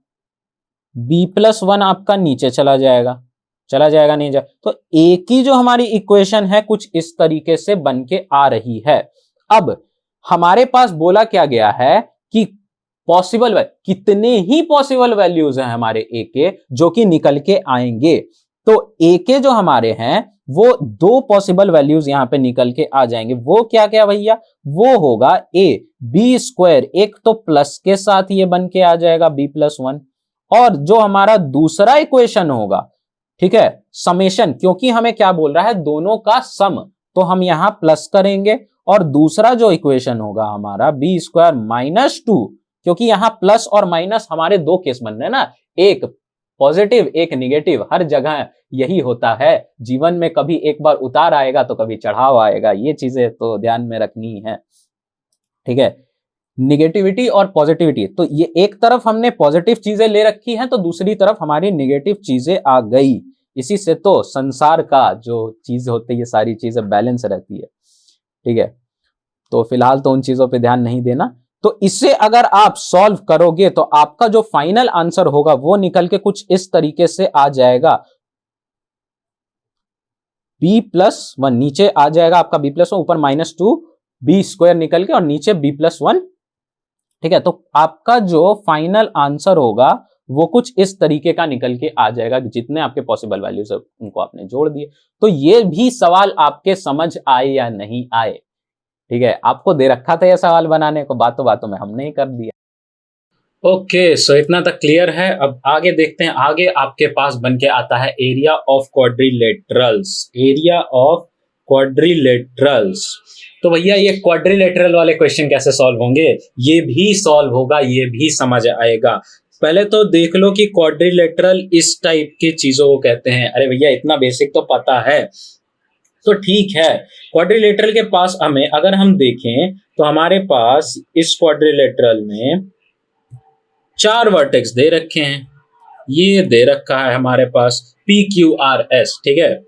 b + 1 आपका नीचे चला जाएगा, नहीं जाए तो a की जो हमारी इक्वेशन है कुछ इस तरीके से बन के आ रही है। अब हमारे पास बोला क्या गया है कि पॉसिबल कितने ही पॉसिबल वैल्यूज हैं हमारे a के जो कि निकल के आएंगे। तो a के जो हमारे हैं वो 2 पॉसिबल वैल्यूज यहां पे निकल के आ जाएंगे। वो क्या क्या भैया, वो होगा a b², एक तो प्लस के साथ ये बन के आ जाएगा b + 1, और जो हमारा दूसरा इक्वेशन होगा, ठीक है, समेशन, क्योंकि हमें क्या बोल रहा है, दोनों का सम, तो हम यहां प्लस करेंगे, और दूसरा जो इक्वेशन होगा हमारा बी स्क्वायर माइनस 2, क्योंकि यहां प्लस और माइनस हमारे दो केस बन रहे हैं ना, एक पॉजिटिव एक निगेटिव, हर जगह यही होता है जीवन में, कभी एक बार उतार आएगा तो कभी चढ़ाव आएगा, ये चीजें तो ध्यान में रखनी है, ठीक है। निगेटिविटी और पॉजिटिविटी, तो ये एक तरफ हमने पॉजिटिव चीजें ले रखी हैं तो दूसरी तरफ हमारी निगेटिव चीजें आ गई, इसी से तो संसार का जो चीज होती है ये सारी चीजें बैलेंस रहती है, ठीक है। तो फिलहाल तो उन चीजों पे ध्यान नहीं देना। तो इसे अगर आप सॉल्व करोगे तो आपका जो फाइनल आंसर होगा वो निकल के कुछ इस तरीके से आ जाएगा, b+1, नीचे आ जाएगा आपका b+1, ऊपर -2 b स्क्वायर निकल के और नीचे b+1, ठीक है। तो आपका जो फाइनल आंसर होगा वो कुछ इस तरीके का निकल के आ जाएगा, जितने आपके पॉसिबल वैल्यूज है उनको आपने जोड़ दिए। तो ये भी सवाल आपके समझ आए या नहीं आए, ठीक है, आपको दे रखा था यह सवाल बनाने को, बातों बातों में हमने ही कर दिया। ओके, सो इतना तक क्लियर है। अब आगे देखते हैं। आगे आपके पास बन के आता है area of quadrilaterals. Area of quadrilaterals, तो भैया ये क्वाड्रिलेटरल वाले क्वेश्चन कैसे सॉल्व होंगे? ये भी सॉल्व होगा, ये भी समझ आएगा। पहले तो देख लो कि क्वाड्रिलेटरल इस टाइप की चीजों को कहते हैं। अरे भैया इतना बेसिक तो पता है, तो ठीक है। क्वाड्रिलेटरल के पास हमें अगर हम देखें तो हमारे पास इस क्वाड्रिलेटरल में 4 वर्टेक्स दे रखे हैं। ये दे रखा है हमारे पास PQRS, ठीक है।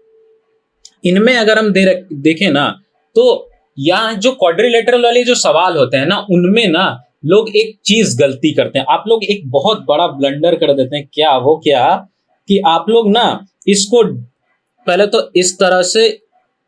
इनमें अगर हम देखें ना, तो यहाँ जो क्वाड्रिलेटरल वाले जो सवाल होते हैं ना, उनमें ना लोग एक चीज गलती करते हैं। आप लोग एक बहुत बड़ा ब्लंडर कर देते हैं। क्या? वो क्या कि आप लोग ना इसको पहले तो इस तरह से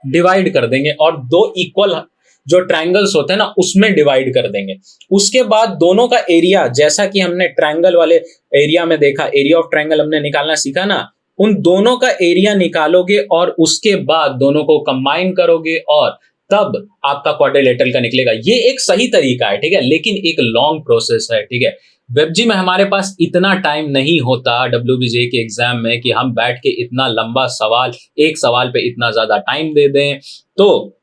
डिवाइड कर देंगे और दो इक्वल जो ट्रायंगल्स होते हैं ना उसमें डिवाइड कर देंगे। उसके बाद दोनों का एरिया, जैसा कि हमने ट्रायंगल वाले एरिया में देखा, एरिया ऑफ ट्रायंगल हमने निकालना सीखा ना, उन दोनों का एरिया निकालोगे और उसके बाद दोनों को कंबाइन करोगे और तब आपका क्वाड्रिलेटरल का निकलेगा। ये एक सही तरीका है, ठीक है, लेकिन एक लॉन्ग प्रोसेस है, ठीक है। वेबजी में हमारे पास इतना टाइम नहीं होता WBJ के एग्जाम में कि हम बैठ के इतना लंबा सवाल, एक सवाल पे इतना ज्यादा टाइम दे दें। तो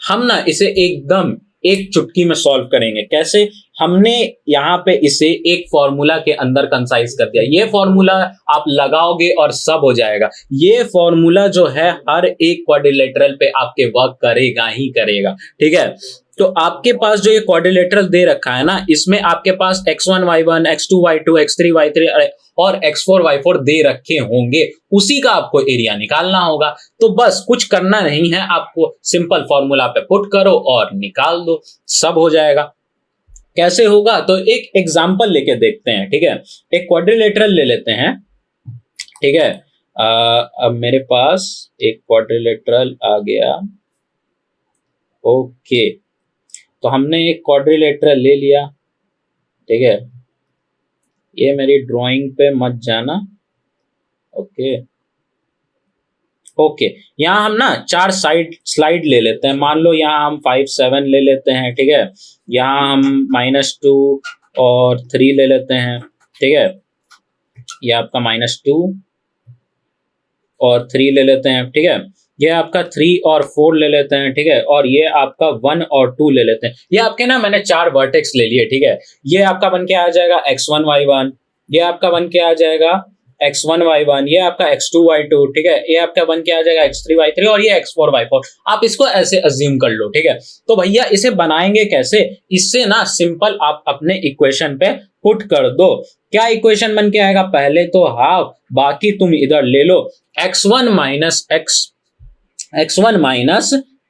हम ना इसे एकदम एक चुटकी में सॉल्व करेंगे। कैसे? हमने यहाँ पे इसे एक फॉर्मूला के अंदर कंसाइज कर दिया। ये फॉर्मूला आप लगाओगे और सब हो जाएगा। ये फॉर्मूला जो है हर एक क्वाड्रिलेटरल पे आपके वर्क करेगा ही करेगा, ठीक है। तो आपके पास जो ये क्वाड्रिलेटरल दे रखा है ना, इसमें आपके पास x1 y1 x2 y2 x3 y3 और x4 y4 दे रखे होंगे। उसी का आपको एरिया निकालना होगा। तो बस कुछ करना नहीं है, आपको सिंपल फॉर्मूला पे पुट करो और निकाल दो, सब हो जाएगा। कैसे होगा? तो एक एग्जांपल लेके देखते हैं, ठीक है। एक क्वाड्रिलेटरल ले लेते हैं, ठीक है। अब मेरे पास एक क्वाड्रिलेटरल आ गया। ओके, तो हमने एक क्वाड्रिलेटरल ले लिया, ठीक है। ये मेरी ड्राइंग पे मत जाना, ओके ओके। यहाँ हम ना 4 स्लाइड ले लेते हैं। मान लो यहाँ हम 5 7 ले लेते हैं, ठीक है। यहाँ हम -2 और 3 ले लेते हैं, ठीक है। ये आपका -2 और 3 ले लेते हैं, ठीक है। ये आपका 3 और 4 ले लेते हैं, ठीक है। और ये आपका 1 और 2 ले लेते हैं। ये आपके ना मैंने 4 वर्टेक्स ले लिए, ठीक है। ये आपका बन के आ जाएगा x1 y1, ये आपका बन के आ जाएगा x1 y1, ये आपका x2 y2, ठीक है। ये आपका बन के आ जाएगा x3 y3 और ये x4 y4। आप इसको ऐसे अज्यूम कर लो, ठीक है। तो भैया इसे बनाएंगे कैसे? इससे ना सिंपल आप अपने इक्वेशन पे पुट कर दो। क्या इक्वेशन बन के आएगा? पहले तो हाफ, बाकी तुम इधर ले लो x1 माइनस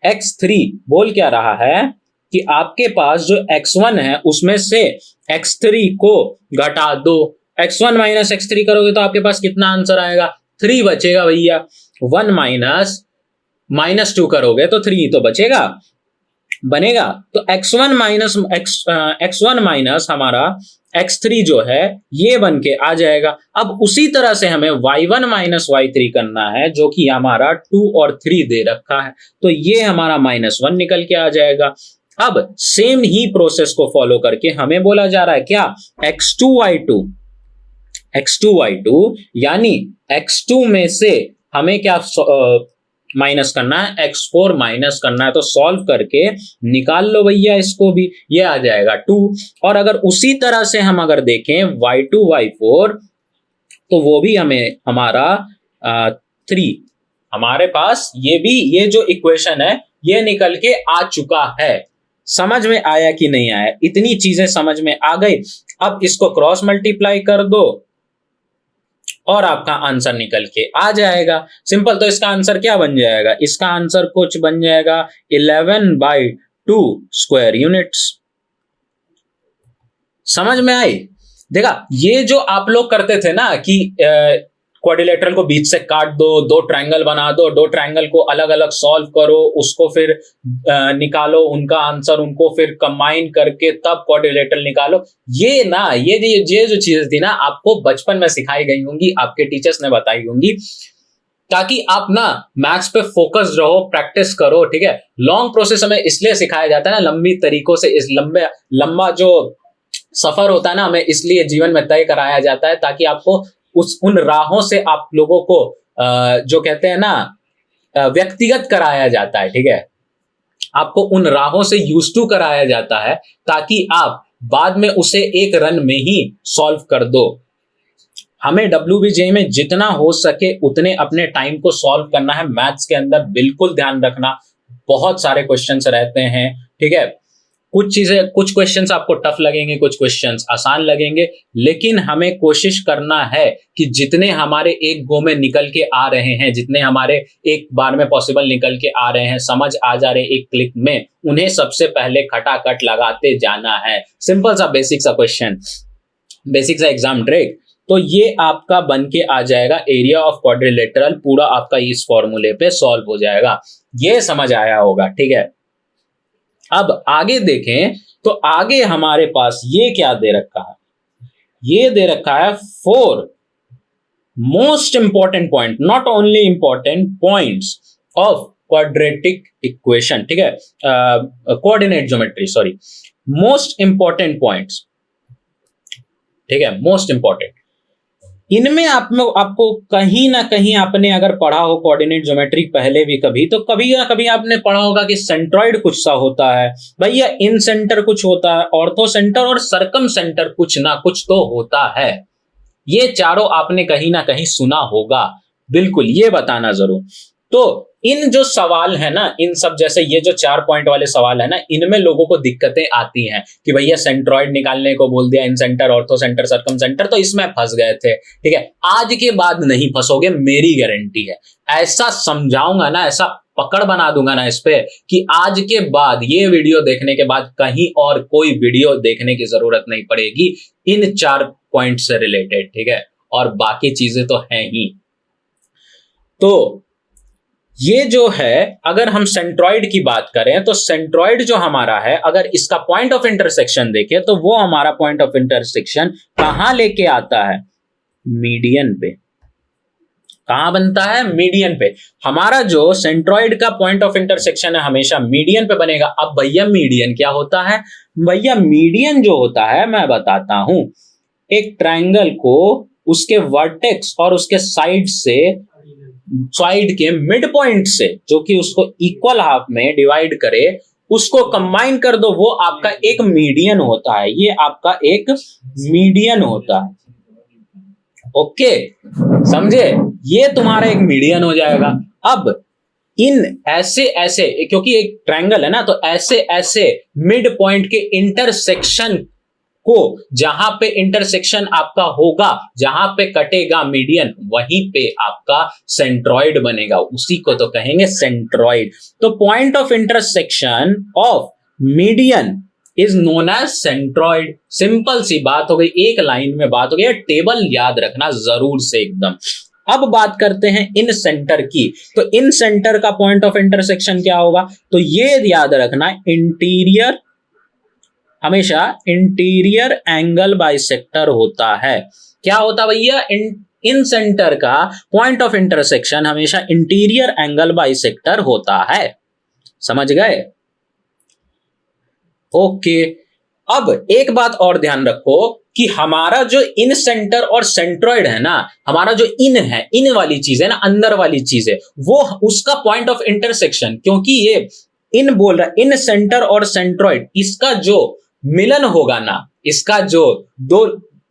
x3। बोल क्या रहा है कि आपके पास जो x1 है उसमें से x3 को घटा दो। x1 माइनस x3 करोगे तो आपके पास कितना आंसर आएगा? 3 बचेगा भैया। 1 -2 करोगे तो 3 तो बचेगा, बनेगा। तो x1 माइनस हमारा x3 जो है ये बन के आ जाएगा। अब उसी तरह से हमें y1 माइनस y3 करना है, जो कि हमारा 2 और 3 दे रखा है। तो ये हमारा -1 निकल के आ जाएगा। अब सेम ही प्रोसेस को फॉलो करके हमें बोला जा रहा है क्या? x2 y2 यानी x2 में से हमें क्या माइनस करना है, x4 माइनस करना है, तो सॉल्व करके निकाल लो भैया इसको भी, ये आ जाएगा 2। और अगर उसी तरह से हम अगर देखें y2 y4, तो वो भी हमें हमारा 3, हमारे पास ये भी, ये जो इक्वेशन है ये निकल के आ चुका है। समझ में आया कि नहीं आया? इतनी चीजें समझ में आ गई। अब इसको क्रॉस मल्टीप्लाई कर दो और आपका आंसर निकल के आ जाएगा। सिंपल। तो इसका आंसर क्या बन जाएगा? इसका आंसर कुछ बन जाएगा 11/2 स्क्वायर यूनिट्स। समझ में आई? देखा, ये जो आप लोग करते थे ना कि क्वाड्रिलेटरल को बीच से काट दो, दो ट्रायंगल बना दो, दो ट्रायंगल को अलग अलग सॉल्व करो, उसको फिर निकालो उनका आंसर, उनको फिर कंबाइन करके तब क्वाड्रिलेटरल निकालो। ये ना, ये जो चीजें थी ना, आपको बचपन में सिखाई गई होंगी, आपके टीचर्स ने बताई होंगी, ताकि आप ना मैथ्स पे फोकस रहो, प्रैक्टिस करो। ठीक है, लॉन्ग प्रोसेस हमें इसलिए सिखाया जाता है ना, लंबी तरीकों से, इस लंबा जो सफर होता है ना, हमें इसलिए जीवन में तय कराया जाता है, ताकि आपको उन राहों से आप लोगों को जो कहते हैं ना, व्यक्तिगत कराया जाता है। ठीक है, आपको उन राहों से यूज टू कराया जाता है, ताकि आप बाद में उसे एक रन में ही सॉल्व कर दो। हमें WBJ में जितना हो सके उतने अपने टाइम को सॉल्व करना है। मैथ्स के अंदर बिल्कुल ध्यान रखना, बहुत सारे क्वेश्चंस रहते हैं। ठीक है, कुछ क्वेश्चंस आपको टफ लगेंगे, कुछ क्वेश्चंस आसान लगेंगे, लेकिन हमें कोशिश करना है कि जितने हमारे एक गो में निकल के आ रहे हैं, जितने हमारे एक बार में पॉसिबल निकल के आ रहे हैं, समझ आ जा रहे एक क्लिक में, उन्हें सबसे पहले खटाखट लगाते जाना है। सिंपल सा बेसिक सा क्वेश्चन, बेसिक सा एग्जाम ट्रिक। तो ये आपका बन के आ जाएगा एरिया ऑफ क्वाड्रिलेटरल, पूरा आपका इस फॉर्मूले पे सॉल्व हो जाएगा। ये समझ आया होगा। ठीक है, अब आगे देखें तो आगे हमारे पास ये क्या दे रखा है? ये दे रखा है 4 most important point, not only important points of quadratic equation. ठीक है, coordinate geometry, sorry, most important points. ठीक है, मोस्ट इंपॉर्टेंट। इनमें आपको कहीं ना कहीं आपने अगर पढ़ा हो कोऑर्डिनेट ज्योमेट्री पहले भी कभी, तो कभी ना कभी आपने पढ़ा होगा कि सेंट्रॉइड कुछ सा होता है भैया, इन सेंटर कुछ होता है, ऑर्थो सेंटर और सरकम सेंटर कुछ ना कुछ तो होता है। ये चारों आपने कहीं ना कहीं सुना होगा, बिल्कुल, ये बताना जरूर। तो इन जो सवाल है ना, इन सब जैसे ये जो 4 पॉइंट वाले सवाल है ना, इनमें लोगों को दिक्कतें आती हैं कि भैया सेंट्रॉइड निकालने को बोल दिया, इन सेंटर, ऑर्थो सेंटर, सरकम सेंटर, तो इसमें फंस गए थे। ठीक है, आज के बाद नहीं फंसोगे, मेरी गारंटी है। ऐसा समझाऊंगा ना, ऐसा पकड़ बना दूंगा ना इस पे, कि आज के बाद, ये वीडियो देखने के बाद कहीं और कोई वीडियो देखने की जरूरत नहीं पड़ेगी इन 4 पॉइंट से रिलेटेड। ठीक है, और बाकी चीजें तो हैं ही। तो ये जो है, अगर हम सेंट्रॉइड की बात करें, तो सेंट्रॉइड जो हमारा है, अगर इसका पॉइंट ऑफ इंटरसेक्शन देखें, तो वो हमारा पॉइंट ऑफ इंटरसेक्शन कहां लेके आता है? मीडियन पे। कहां बनता है? मीडियन पे। हमारा जो सेंट्रॉइड का पॉइंट ऑफ इंटरसेक्शन है हमेशा मीडियन पे बनेगा। अब भैया मीडियन क्या होता है? भैया मीडियन जो होता है, मैं बताता हूं। एक ट्रायंगल को उसके वर्टेक्स और उसके साइड के मिड पॉइंट से, जो कि उसको इक्वल हाफ में डिवाइड करे, उसको कंबाइन कर दो, वो आपका एक मीडियन होता है। ये आपका एक मीडियन होता है। ओके, समझे? ये तुम्हारा एक मीडियन हो जाएगा। अब इन ऐसे, क्योंकि एक ट्रायंगल है ना, तो ऐसे मिड पॉइंट के इंटरसेक्शन को, जहां पे इंटरसेक्शन आपका होगा, जहां पे कटेगा मीडियन, वहीं पे आपका सेंट्रॉइड बनेगा। उसी को तो कहेंगे सेंट्रॉइड। तो point of intersection of median is known as centroid. Simple सी बात हो गई, एक लाइन में बात हो गई। टेबल याद रखना जरूर से एकदम। अब बात करते हैं इन सेंटर की। तो इन सेंटर का पॉइंट ऑफ इंटरसेक्शन क्या होगा? तो ये याद रखना, इंटीरियर, हमेशा इंटीरियर एंगल बाइसेक्टर होता है। क्या होता भैया? इन सेंटर का पॉइंट ऑफ इंटरसेक्शन हमेशा इंटीरियर एंगल बाइसेक्टर होता है। समझ गए? ओके, अब एक बात और ध्यान रखो कि हमारा जो इन सेंटर और सेंट्रॉइड है ना, हमारा जो इन है, इन वाली चीज है ना, अंदर वाली चीज है, वो उसका पॉइंट ऑफ इंटरसेक्शन, क्योंकि ये इन बोल रहा है, इन सेंटर और सेंट्रॉइड, इसका जो मिलन होगा ना, इसका जो दो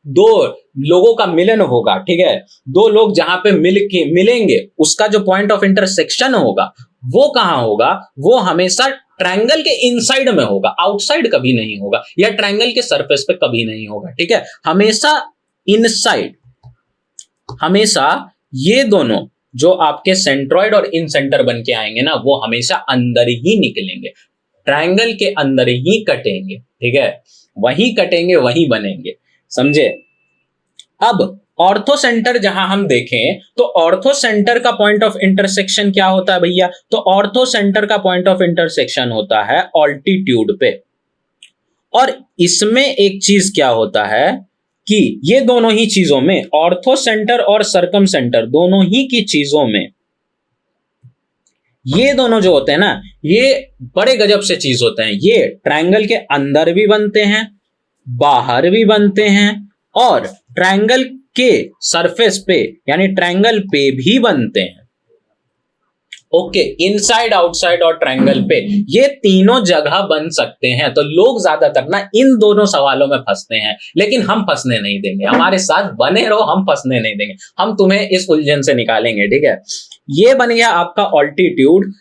दो लोगों का मिलन होगा, ठीक है, दो लोग जहां पे मिलेंगे, उसका जो पॉइंट ऑफ इंटरसेक्शन होगा वो कहां होगा? वो हमेशा ट्रायंगल के इनसाइड में होगा, आउटसाइड कभी नहीं होगा, या ट्रायंगल के सरफेस पे कभी नहीं होगा, ठीक है, हमेशा इनसाइड, हमेशा ये दोनों जो आपके सेंट्रॉइड और इन सेंटर बन के आएंगे ना, वो हमेशा अंदर ही निकलेंगे, ट्रायंगल के अंदर ही कटेंगे, ठीक है, वहीं कटेंगे, वहीं बनेंगे, समझे? अब ऑर्थो सेंटर जहां हम देखें तो ऑर्थो सेंटर का पॉइंट ऑफ इंटरसेक्शन क्या होता है भैया? तो ऑर्थो सेंटर का पॉइंट ऑफ इंटरसेक्शन होता है ऑल्टीट्यूड पे। और इसमें एक चीज क्या होता है कि ये दोनों ही चीजों में, ऑर्थो सेंटर और सरकम सेंटर दोनों ही की चीजों में, ये दोनों जो होते हैं ना, ये बड़े गजब से चीज होते हैं। ये ट्रायंगल के अंदर भी बनते हैं, बाहर भी बनते हैं, और ट्रायंगल के सरफेस पे यानी ट्रायंगल पे भी बनते हैं। ओके, इनसाइड, आउटसाइड और ट्रायंगल पे, ये तीनों जगह बन सकते हैं। तो लोग ज्यादातर ना इन दोनों सवालों में फंसते हैं, लेकिन हम फंसने नहीं देंगे, हमारे साथ बने रहो, हम फंसने नहीं देंगे, हम तुम्हें इस उलझन से निकालेंगे, ठीक है। ये बन गया आपका ऑल्टीट्यूड,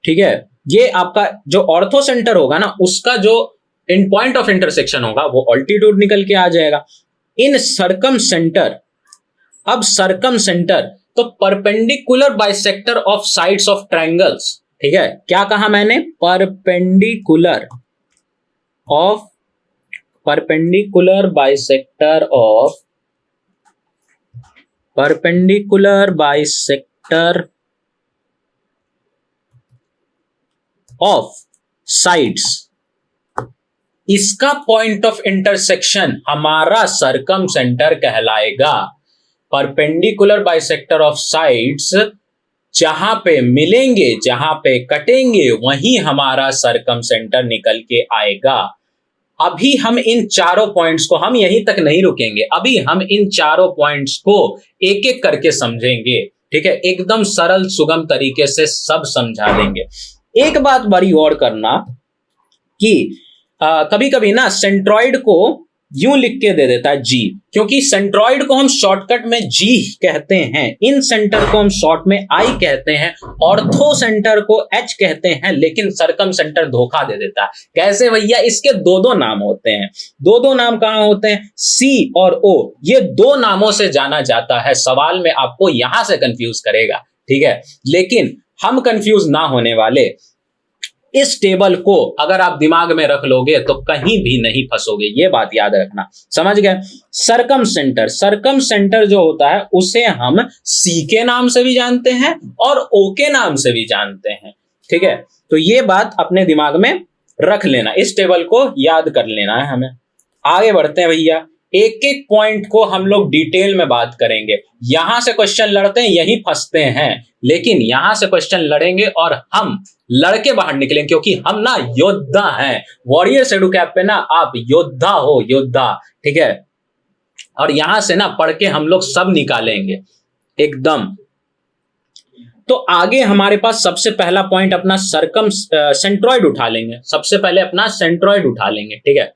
ठीक है। ये आपका जो ऑर्थो सेंटर होगा ना, उसका जो इन पॉइंट ऑफ इंटरसेक्शन होगा वो ऑल्टीट्यूड निकल के आ जाएगा। इन सरकम सेंटर, अब सरकम सेंटर तो perpendicular bisector of sides of triangles, ठीक है। क्या कहा मैंने? परपेंडिकुलर बाइसेक्टर ऑफ साइड्स, इसका पॉइंट ऑफ इंटरसेक्शन हमारा सरकम सेंटर कहलाएगा। परपेंडिकुलर बाइसेक्टर ऑफ साइड्स, जहां पे मिलेंगे, जहां पे कटेंगे, वहीं हमारा सरकम सेंटर निकल के आएगा। अभी हम इन चारों पॉइंट्स को, हम यहीं तक नहीं रुकेंगे, अभी हम इन चारों पॉइंट्स को एक एक करके समझेंगे, ठीक है, एकदम सरल सुगम तरीके से सब समझा देंगे। एक बात बड़ी और करना कि कभी कभी ना सेंट्रॉइड को यूं लिख के दे देता है जी, क्योंकि सेंट्रॉइड को हम शॉर्टकट में जी कहते हैं, इन सेंटर को हम शॉर्ट में आई कहते हैं, ऑर्थो सेंटर को एच कहते हैं, लेकिन सरकम सेंटर धोखा दे देता है। कैसे भैया? इसके दो दो नाम होते हैं। दो दो नाम कहां होते हैं? सी और ओ, ये दो नामों से जाना जाता है। सवाल में आपको यहां से कंफ्यूज करेगा, ठीक है, लेकिन हम कंफ्यूज ना होने वाले, इस टेबल को अगर आप दिमाग में रख लोगे तो कहीं भी नहीं फंसोगे, ये बात याद रखना, समझ गए? सरकम सेंटर, सरकम सेंटर जो होता है उसे हम सी के नाम से भी जानते हैं और ओ के नाम से भी जानते हैं, ठीक है। तो ये बात अपने दिमाग में रख लेना, इस टेबल को याद कर लेना है हमें। आगे बढ़ते हैं भैया, एक एक पॉइंट को हम लोग डिटेल में बात करेंगे। यहां से क्वेश्चन लड़ते हैं, यही फंसते हैं, लेकिन यहां से क्वेश्चन लड़ेंगे और हम लड़के बाहर निकलेंगे, क्योंकि हम ना योद्धा हैं। वॉरियर शेडो कैप पे ना आप योद्धा हो, योद्धा, ठीक है। और यहां से ना पढ़ के हम लोग सब निकालेंगे एकदम। तो आगे हमारे पास सबसे पहला पॉइंट अपना सरकम सेंट्रॉइड उठा लेंगे, सबसे पहले अपना सेंट्रॉइड उठा लेंगे, ठीक है।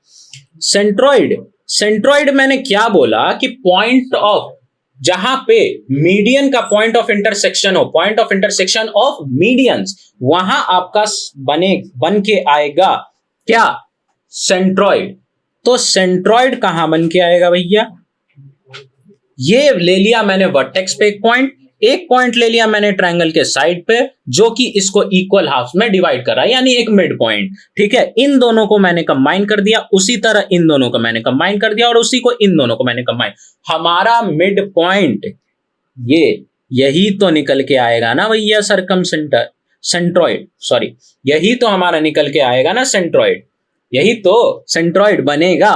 सेंट्रॉइड मैंने क्या बोला कि पॉइंट ऑफ, जहां पे मीडियन का पॉइंट ऑफ इंटरसेक्शन हो, point of intersection of medians, वहां आपका बन के आएगा क्या? सेंट्रॉइड। तो सेंट्रॉइड कहां बन के आएगा भैया? ये ले लिया मैंने वर्टेक्स पे एक पॉइंट ले लिया मैंने ट्रायंगल के साइड पे, जो कि इसको इक्वल हाफ में डिवाइड कर रहा है, यानी एक मिड पॉइंट, ठीक है। इन दोनों को मैंने कंबाइन कर दिया, उसी तरह इन दोनों को मैंने कंबाइन कर दिया, और उसी को इन दोनों को मैंने कंबाइन, हमारा मिड पॉइंट यही तो निकल के आएगा ना भैया, सरकम सेंट्रॉइड, सॉरी, यही तो हमारा निकल के आएगा ना सेंट्रॉइड, यही तो सेंट्रॉइड बनेगा।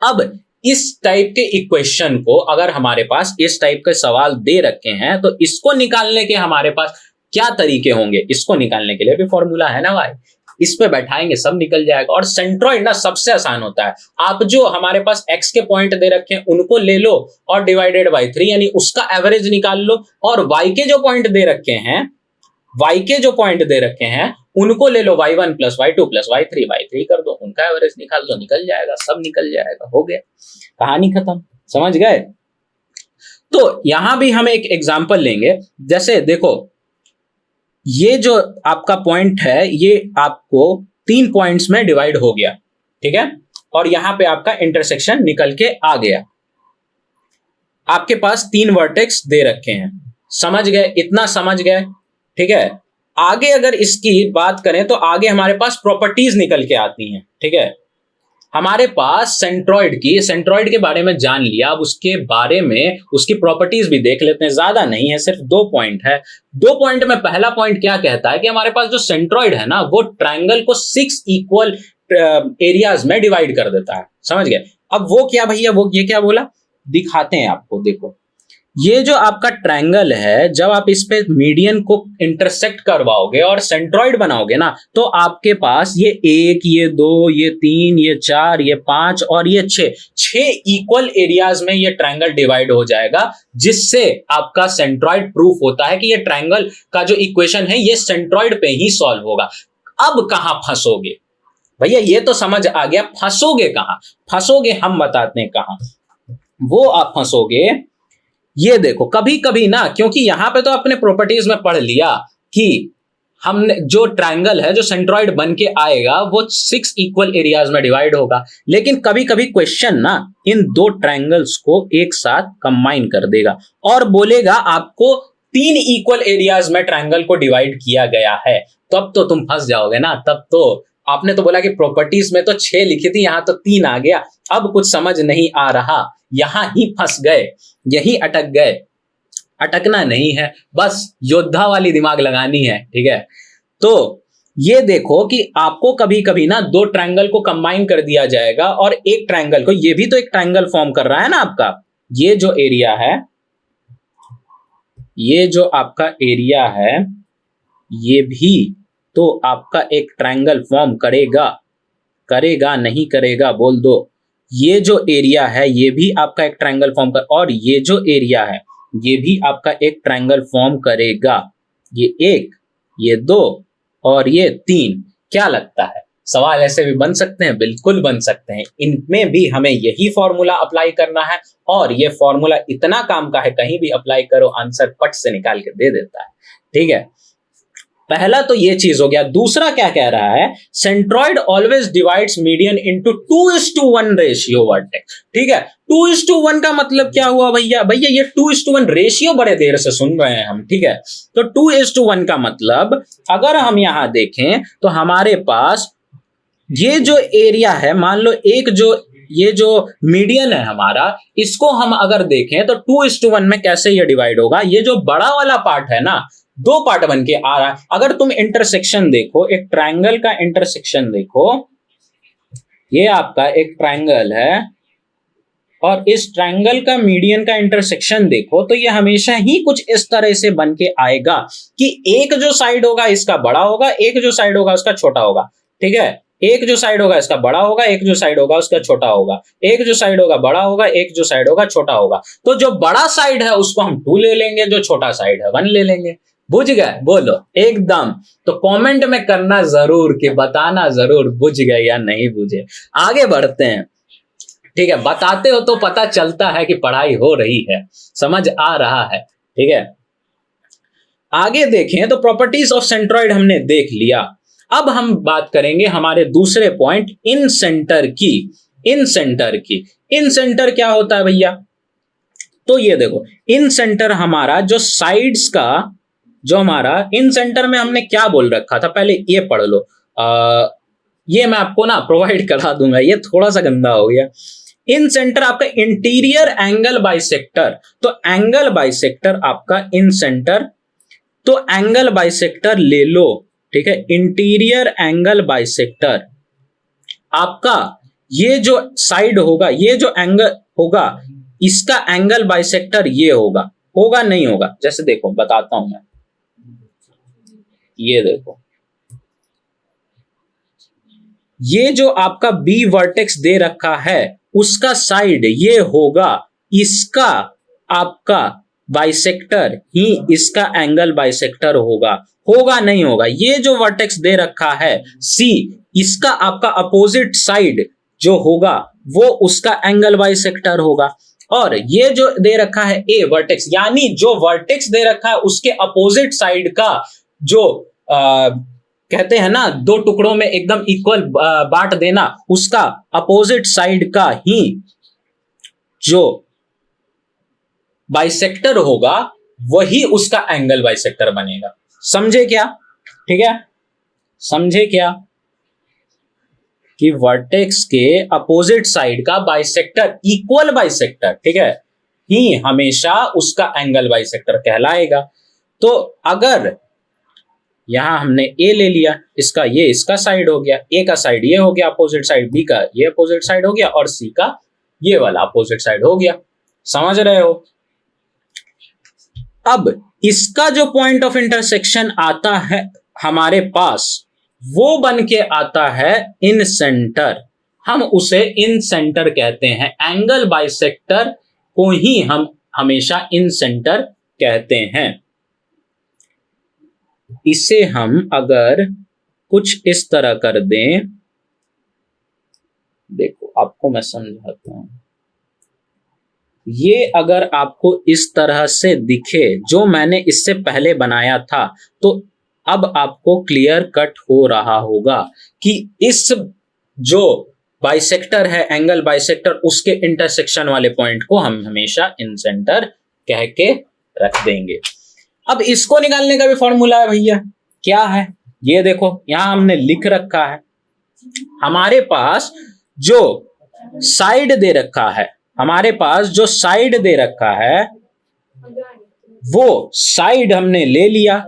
अब इस टाइप के इक्वेशन को अगर हमारे पास इस टाइप के सवाल दे रखे हैं, तो इसको निकालने के हमारे पास क्या तरीके होंगे? इसको निकालने के लिए भी फॉर्मूला है ना भाई, इस पे बैठाएंगे सब निकल जाएगा। और सेंट्रॉइड ना सबसे आसान होता है। आप जो हमारे पास x के पॉइंट दे रखे हैं उनको ले लो और डिवाइडेड बाई 3 यानी उसका एवरेज निकाल लो, और y के जो पॉइंट दे रखे हैं, y के जो पॉइंट दे रखे हैं उनको ले लो y1 plus y2 plus y3 कर दो, उनका एवरेज निकाल दो, निकल जाएगा, सब निकल जाएगा, हो गया, कहानी खत्म। समझ गए? तो यहां भी हम एक एग्जांपल लेंगे। जैसे देखो ये जो आपका पॉइंट है ये आपको 3 पॉइंट्स में डिवाइड हो गया, ठीक है, और यहां पे आपका इंटरसेक्शन निकल के आ गया। आपके पास 3 वर्टेक्स दे रखे हैं, समझ गए? इतना समझ गए, ठीक है। आगे अगर इसकी बात करें तो आगे हमारे पास प्रॉपर्टीज निकल के आती हैं, ठीक है। हमारे पास सेंट्रॉइड के बारे में जान लिया, अब उसके बारे में उसकी प्रॉपर्टीज भी देख लेते हैं। ज्यादा नहीं है, सिर्फ 2 पॉइंट है। 2 पॉइंट में पहला पॉइंट क्या कहता है कि हमारे पास जो सेंट्रॉइड है ना वो ट्रायंगल को 6 इक्वल एरियाज में डिवाइड कर देता है, समझ गए? अब वो क्या भैया, वो ये क्या बोला, दिखाते हैं आपको। देखो ये जो आपका ट्रायंगल है, जब आप इस पे मीडियन को इंटरसेक्ट करवाओगे और सेंट्रॉइड बनाओगे ना, तो आपके पास ये 1, ये 2, ये 3, ये 4, ये 5 और ये 6 इक्वल एरियाज में ये ट्रायंगल डिवाइड हो जाएगा, जिससे आपका सेंट्रॉइड प्रूफ होता है कि ये ट्रायंगल का जो इक्वेशन है ये सेंट्रॉइड पे ही सॉल्व होगा। अब कहां फंसोगे भैया, ये तो समझ आ गया, फंसोगे कहां? फंसोगे हम बताते हैं कहां वो आप फंसोगे। ये देखो कभी कभी ना, क्योंकि यहां पे तो आपने प्रॉपर्टीज में पढ़ लिया कि हमने जो ट्रायंगल है जो सेंट्रॉइड बन के आएगा वो 6 इक्वल एरियाज में डिवाइड होगा, लेकिन कभी कभी क्वेश्चन ना इन 2 ट्रायंगल्स को एक साथ कंबाइन कर देगा और बोलेगा आपको 3 इक्वल एरियाज में ट्रायंगल को डिवाइड किया गया है। तब तो तुम फंस जाओगे ना। तब तो आपने तो बोला कि प्रॉपर्टीज में तो 6 लिखी थी, यहां तो 3 आ गया, अब कुछ समझ नहीं आ रहा, यहां ही फंस गए, यही अटक गए। अटकना नहीं है, बस योद्धा वाली दिमाग लगानी है, ठीक है। तो ये देखो कि आपको कभी कभी ना 2 ट्रायंगल को कंबाइन कर दिया जाएगा और एक ट्रायंगल को, ये भी तो एक ट्रायंगल फॉर्म कर रहा है ना आपका, ये जो एरिया है, ये जो आपका एरिया है, ये भी तो आपका एक ट्रायंगल फॉर्म करेगा, करेगा नहीं करेगा बोल दो। ये जो एरिया है ये भी आपका एक ट्रायंगल फॉर्म कर, और ये जो एरिया है ये भी आपका एक ट्रायंगल फॉर्म करेगा। ये 1, ये 2 और ये 3। क्या लगता है सवाल ऐसे भी बन सकते हैं? बिल्कुल बन सकते हैं। इनमें भी हमें यही फॉर्मूला अप्लाई करना है, और ये फॉर्मूला इतना काम का है, कहीं भी अप्लाई करो आंसर पट से निकाल के दे देता है, ठीक है। पहला तो ये चीज हो गया। दूसरा क्या कह रहा है, centroid always divides median into 2:1 ratio vertex, ठीक है। 2:1 का मतलब क्या हुआ भैया? भैया ये 2:1 रेशियो बड़े देर से सुन रहे हैं हम, ठीक है। तो 2:1 का मतलब अगर हम यहां देखें तो हमारे पास ये जो एरिया है, मान लो एक जो ये जो मीडियन है हमारा, इसको हम अगर देखें तो 2:1 में कैसे ये डिवाइड होगा। ये जो बड़ा वाला पार्ट है ना, 2 पार्ट बन के आ रहा है। अगर तुम इंटरसेक्शन देखो, एक ट्रायंगल का इंटरसेक्शन देखो, ये आपका एक ट्रायंगल है और इस ट्रायंगल का मीडियन का इंटरसेक्शन देखो, तो ये हमेशा ही कुछ इस तरह से बन के आएगा कि एक जो साइड होगा इसका बड़ा होगा, एक जो साइड होगा उसका छोटा होगा, ठीक है। एक जो साइड होगा इसका बड़ा होगा, एक जो साइड होगा उसका छोटा होगा, एक जो साइड होगा बड़ा होगा, एक जो साइड होगा छोटा होगा। तो जो बड़ा साइड है उसको हम 2 ले लेंगे, जो छोटा साइड है 1 ले लेंगे। बुझ गए? बोलो एकदम। तो कमेंट में करना जरूर कि बताना जरूर बुझ गए या नहीं बुझे। आगे बढ़ते हैं, ठीक है। बताते हो तो पता चलता है कि पढ़ाई हो रही है, समझ आ रहा है, ठीक है। आगे देखें तो प्रॉपर्टीज ऑफ सेंट्रॉइड हमने देख लिया। अब हम बात करेंगे हमारे दूसरे पॉइंट, इन सेंटर की। इन सेंटर की, इन सेंटर क्या होता है भैया? तो ये देखो, इन सेंटर हमारा जो साइड्स का, जो हमारा इन सेंटर में हमने क्या बोल रखा था, पहले ये पढ़ लो। ये मैं आपको ना प्रोवाइड करा दूंगा, ये थोड़ा सा गंदा हो गया। इन सेंटर आपका इंटीरियर एंगल बाइसेक्टर, तो एंगल बाइसेक्टर आपका इन सेंटर, तो एंगल बाइसेक्टर ले लो, ठीक है। इंटीरियर एंगल बाइसेक्टर आपका ये जो साइड होगा, ये जो एंगल होगा, इसका एंगल बाइसेक्टर ये होगा। होगा नहीं होगा? जैसे देखो बताता हूं मैं, ये देखो ये जो आपका बी वर्टेक्स दे रखा है उसका साइड ये होगा, इसका आपका बाइसेक्टर ही इसका एंगल बाइसेक्टर होगा, होगा नहीं होगा। ये जो वर्टेक्स दे रखा है सी, इसका आपका अपोजिट साइड जो होगा वो उसका एंगल बाइसेक्टर होगा। और ये जो दे रखा है ए वर्टेक्स, यानी जो वर्टेक्स दे रखा है उसके अपोजिट साइड का जो कहते हैं ना दो टुकड़ों में एकदम इक्वल बांट देना, उसका अपोजिट साइड का ही जो बाइसेक्टर होगा वही उसका एंगल बाइसेक्टर बनेगा। समझे क्या? ठीक है, समझे क्या कि वर्टेक्स के अपोजिट साइड का बाइसेक्टर, इक्वल बाइसेक्टर, ठीक है, ही हमेशा उसका एंगल बाइसेक्टर कहलाएगा। तो अगर यहां हमने ए ले लिया, इसका ये इसका साइड हो गया, ए का साइड ये हो गया अपोजिट साइड, बी का ये अपोजिट साइड हो गया और सी का ये वाला अपोजिट साइड हो गया। समझ रहे हो? अब इसका जो पॉइंट ऑफ इंटरसेक्शन आता है हमारे पास वो बन के आता है इन सेंटर, हम उसे इन सेंटर कहते हैं। एंगल बाइसेक्टर को ही हम हमेशा इन सेंटर कहते हैं। इसे हम अगर कुछ इस तरह कर दें, देखो आपको मैं समझाता हूं, ये अगर आपको इस तरह से दिखे जो मैंने इससे पहले बनाया था, तो अब आपको क्लियर कट हो रहा होगा कि इस जो बाइसेक्टर है एंगल बाइसेक्टर, उसके इंटरसेक्शन वाले पॉइंट को हम हमेशा इन सेंटर कह के रख देंगे। अब इसको निकालने का भी फॉर्मूला है भैया, क्या है ये देखो, यहां हमने लिख रखा है। हमारे पास जो साइड दे रखा है, हमारे पास जो साइड दे रखा है वो साइड हमने ले लिया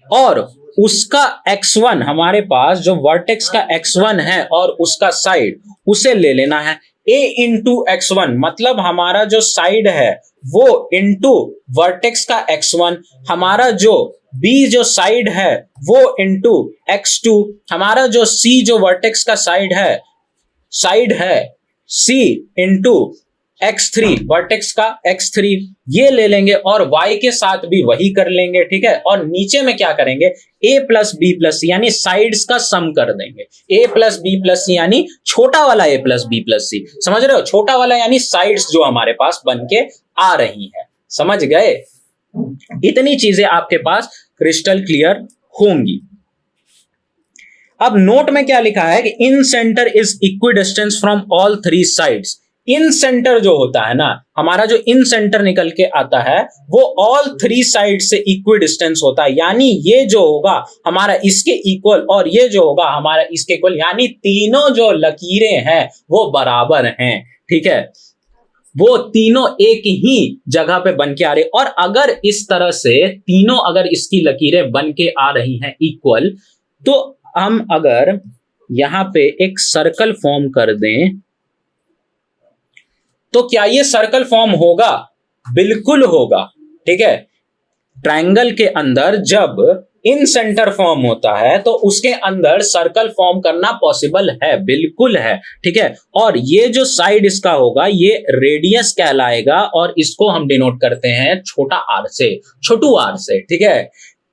और उसका x1, हमारे पास जो वर्टेक्स का x1 है और उसका साइड उसे ले लेना है। a इंटू x1 मतलब हमारा जो साइड है वो इंटू वर्टेक्स का x1, हमारा जो b जो साइड है वो इंटू x2, हमारा जो c जो वर्टेक्स का साइड है c इंटू x3 वर्टेक्स का x3, ये ले लेंगे और y के साथ भी वही कर लेंगे, ठीक है। और नीचे में क्या करेंगे, a प्लस बी प्लस सी यानी साइड्स का सम कर देंगे। a प्लस बी प्लस सी यानी छोटा वाला a प्लस बी प्लस सी, समझ रहे हो? छोटा वाला यानी साइड्स जो हमारे पास बन के आ रही है। समझ गए? इतनी चीजें आपके पास क्रिस्टल क्लियर होंगी। अब नोट में क्या लिखा है कि incentre is equidistance from all three sides. Incentre जो होता है ना, हमारा जो इन सेंटर निकल के आता है वो ऑल थ्री साइड से इक्विडिस्टेंस होता है, यानी ये जो होगा हमारा इसके इक्वल और ये जो होगा हमारा इसके इक्वल, यानी तीनों जो लकीरें हैं वो बराबर हैं, ठीक है। वो तीनों एक ही जगह पे बन के आ रहे, और अगर इस तरह से तीनों अगर इसकी लकीरें बन के आ रही हैं इक्वल, तो हम अगर यहां पे एक सर्कल फॉर्म कर दें तो क्या ये सर्कल फॉर्म होगा? बिल्कुल होगा, ठीक है। ट्रायंगल के अंदर जब इन सेंटर फॉर्म होता है तो उसके अंदर सर्कल फॉर्म करना पॉसिबल है, बिल्कुल है, ठीक है। और ये जो साइड इसका होगा ये रेडियस कहलाएगा और इसको हम डिनोट करते हैं छोटा आर से, छोटू आर से, ठीक है।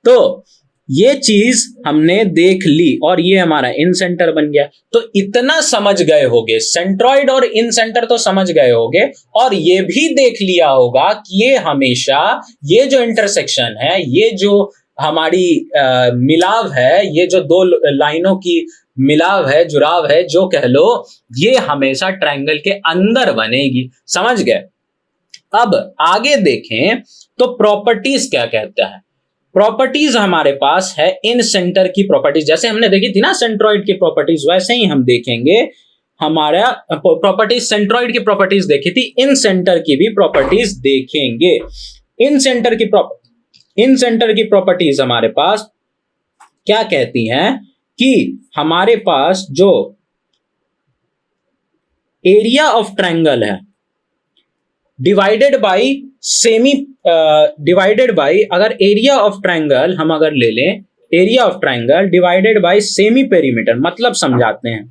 तो ये चीज हमने देख ली और ये हमारा इन सेंटर बन गया। तो इतना समझ गए होगे, सेंट्रॉइड और इन सेंटर तो समझ गए होगे, और ये भी देख लिया होगा कि ये हमेशा ये जो इंटरसेक्शन है, ये जो हमारी मिलाव है, ये जो दो लाइनों की मिलाव है, जुड़ाव है जो कह लो, ये हमेशा ट्रायंगल के अंदर बनेगी। समझ गए? अब आगे देखें तो प्रॉपर्टीज क्या कहता है। प्रॉपर्टीज हमारे पास है इन सेंटर की प्रॉपर्टीज, जैसे हमने देखी थी ना सेंट्रॉइड की प्रॉपर्टीज, वैसे ही हम देखेंगे हमारा प्रॉपर्टीज, सेंट्रॉइड की प्रॉपर्टीज देखी थी, इन सेंटर की भी प्रॉपर्टीज देखेंगे। इन सेंटर की प्रॉपर्टीज हमारे पास क्या कहती हैं कि हमारे पास जो एरिया ऑफ ट्रायंगल है डिवाइडेड बाई अगर एरिया ऑफ ट्रायंगल हम अगर ले लें, area of triangle divided by semi perimeter, मतलब समझाते हैं।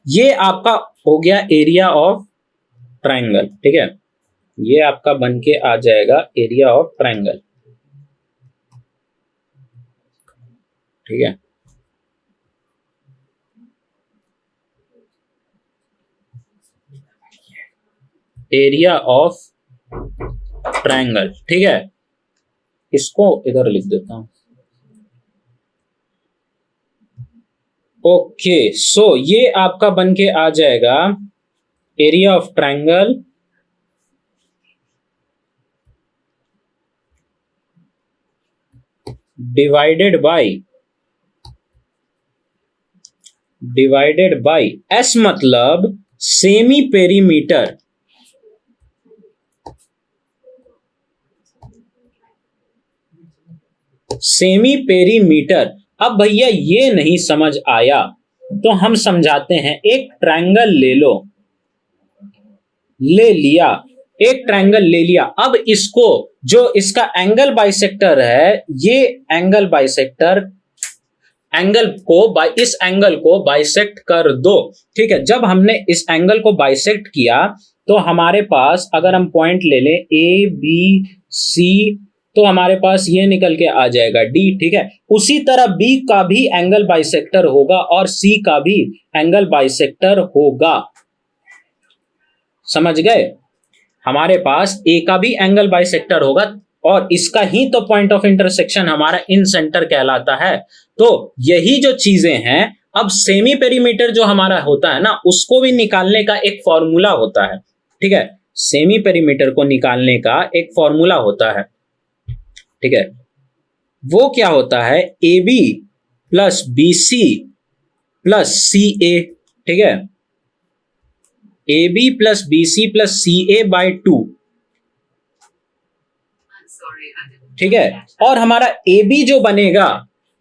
ये आपका हो गया एरिया ऑफ ट्रायंगल, ठीक है, ये आपका बन के आ जाएगा एरिया ऑफ ट्रायंगल, ठीक है। एरिया ऑफ ट्रायंगल, ठीक है, इसको इधर लिख देता हूं। ओके, सो ये आपका बन के आ जाएगा area of triangle divided by S, मतलब सेमी पेरीमीटर, सेमी पेरीमीटर। अब भैया ये नहीं समझ आया तो हम समझाते हैं। एक ट्रायंगल ले लो, ले लिया, एक ट्रायंगल ले लिया, अब इसको जो इसका एंगल बाइसेक्टर है, ये एंगल बाइसेक्टर एंगल को इस एंगल को बाइसेक्ट कर दो, ठीक है। जब हमने इस एंगल को बाइसेक्ट किया तो हमारे पास अगर हम पॉइंट ले लें ए बी सी, तो हमारे पास ये निकल के आ जाएगा डी, ठीक है। उसी तरह बी का भी एंगल बाइसेक्टर होगा और सी का भी एंगल बाइसेक्टर होगा, समझ गए। हमारे पास ए का भी एंगल बाइसेक्टर होगा और इसका ही तो पॉइंट ऑफ इंटरसेक्शन हमारा इन सेंटर कहलाता है। तो यही जो चीजें हैं, अब सेमी पेरीमीटर जो हमारा होता है ना, उसको भी निकालने का एक फॉर्मूला होता है, ठीक है। सेमी पेरीमीटर को निकालने का एक फॉर्मूला होता है, ठीक है। वो क्या होता है, A B plus B C plus C A, ठीक है, A B plus B C plus C A by 2, ठीक है। और हमारा ए बी जो बनेगा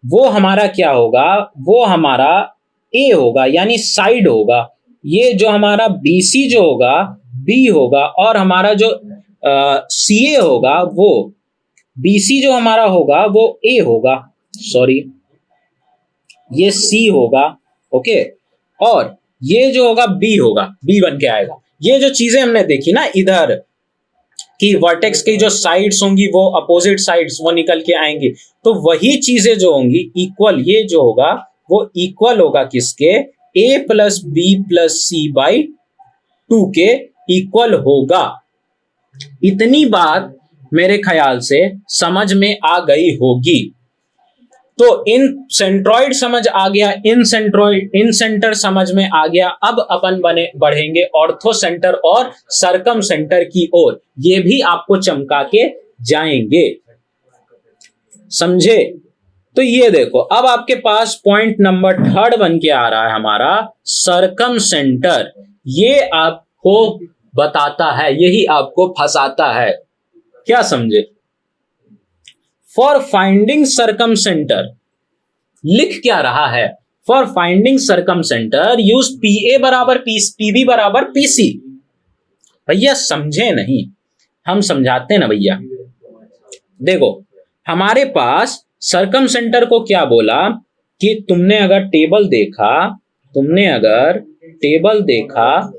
वो हमारा क्या होगा, वो हमारा ए होगा, यानी साइड होगा। ये जो हमारा बी सी जो होगा बी होगा, और हमारा जो सी ए होगा, वो बी सी जो हमारा होगा वो ए होगा, सॉरी ये सी होगा, ओके। और ये जो होगा बी होगा, बी बन के आएगा। ये जो चीजें हमने देखी ना इधर कि वर्टेक्स की जो साइड्स होंगी वो अपोजिट साइड्स वो निकल के आएंगी, तो वही चीजें जो होंगी इक्वल, ये जो होगा वो इक्वल होगा किसके, A plus B plus C by 2 के इक्वल होगा। इतनी बात मेरे ख्याल से समझ में आ गई होगी। तो इन सेंट्रॉइड समझ आ गया, इन सेंटर समझ में आ गया। अब अपन बढ़ेंगे ऑर्थो सेंटर और सरकम सेंटर की ओर, ये भी आपको चमका के जाएंगे, समझे। तो ये देखो, अब आपके पास पॉइंट नंबर 3 बन के आ रहा है हमारा सरकम सेंटर। ये आपको बताता है, यही आपको फंसाता है, क्या समझे। फॉर फाइंडिंग सरकम सेंटर लिख क्या रहा है, for finding circumcentre use P A बराबर पी बी बराबर पी सी। भैया समझे नहीं, हम समझाते ना भैया। देखो हमारे पास सरकम सेंटर को क्या बोला कि तुमने अगर टेबल देखा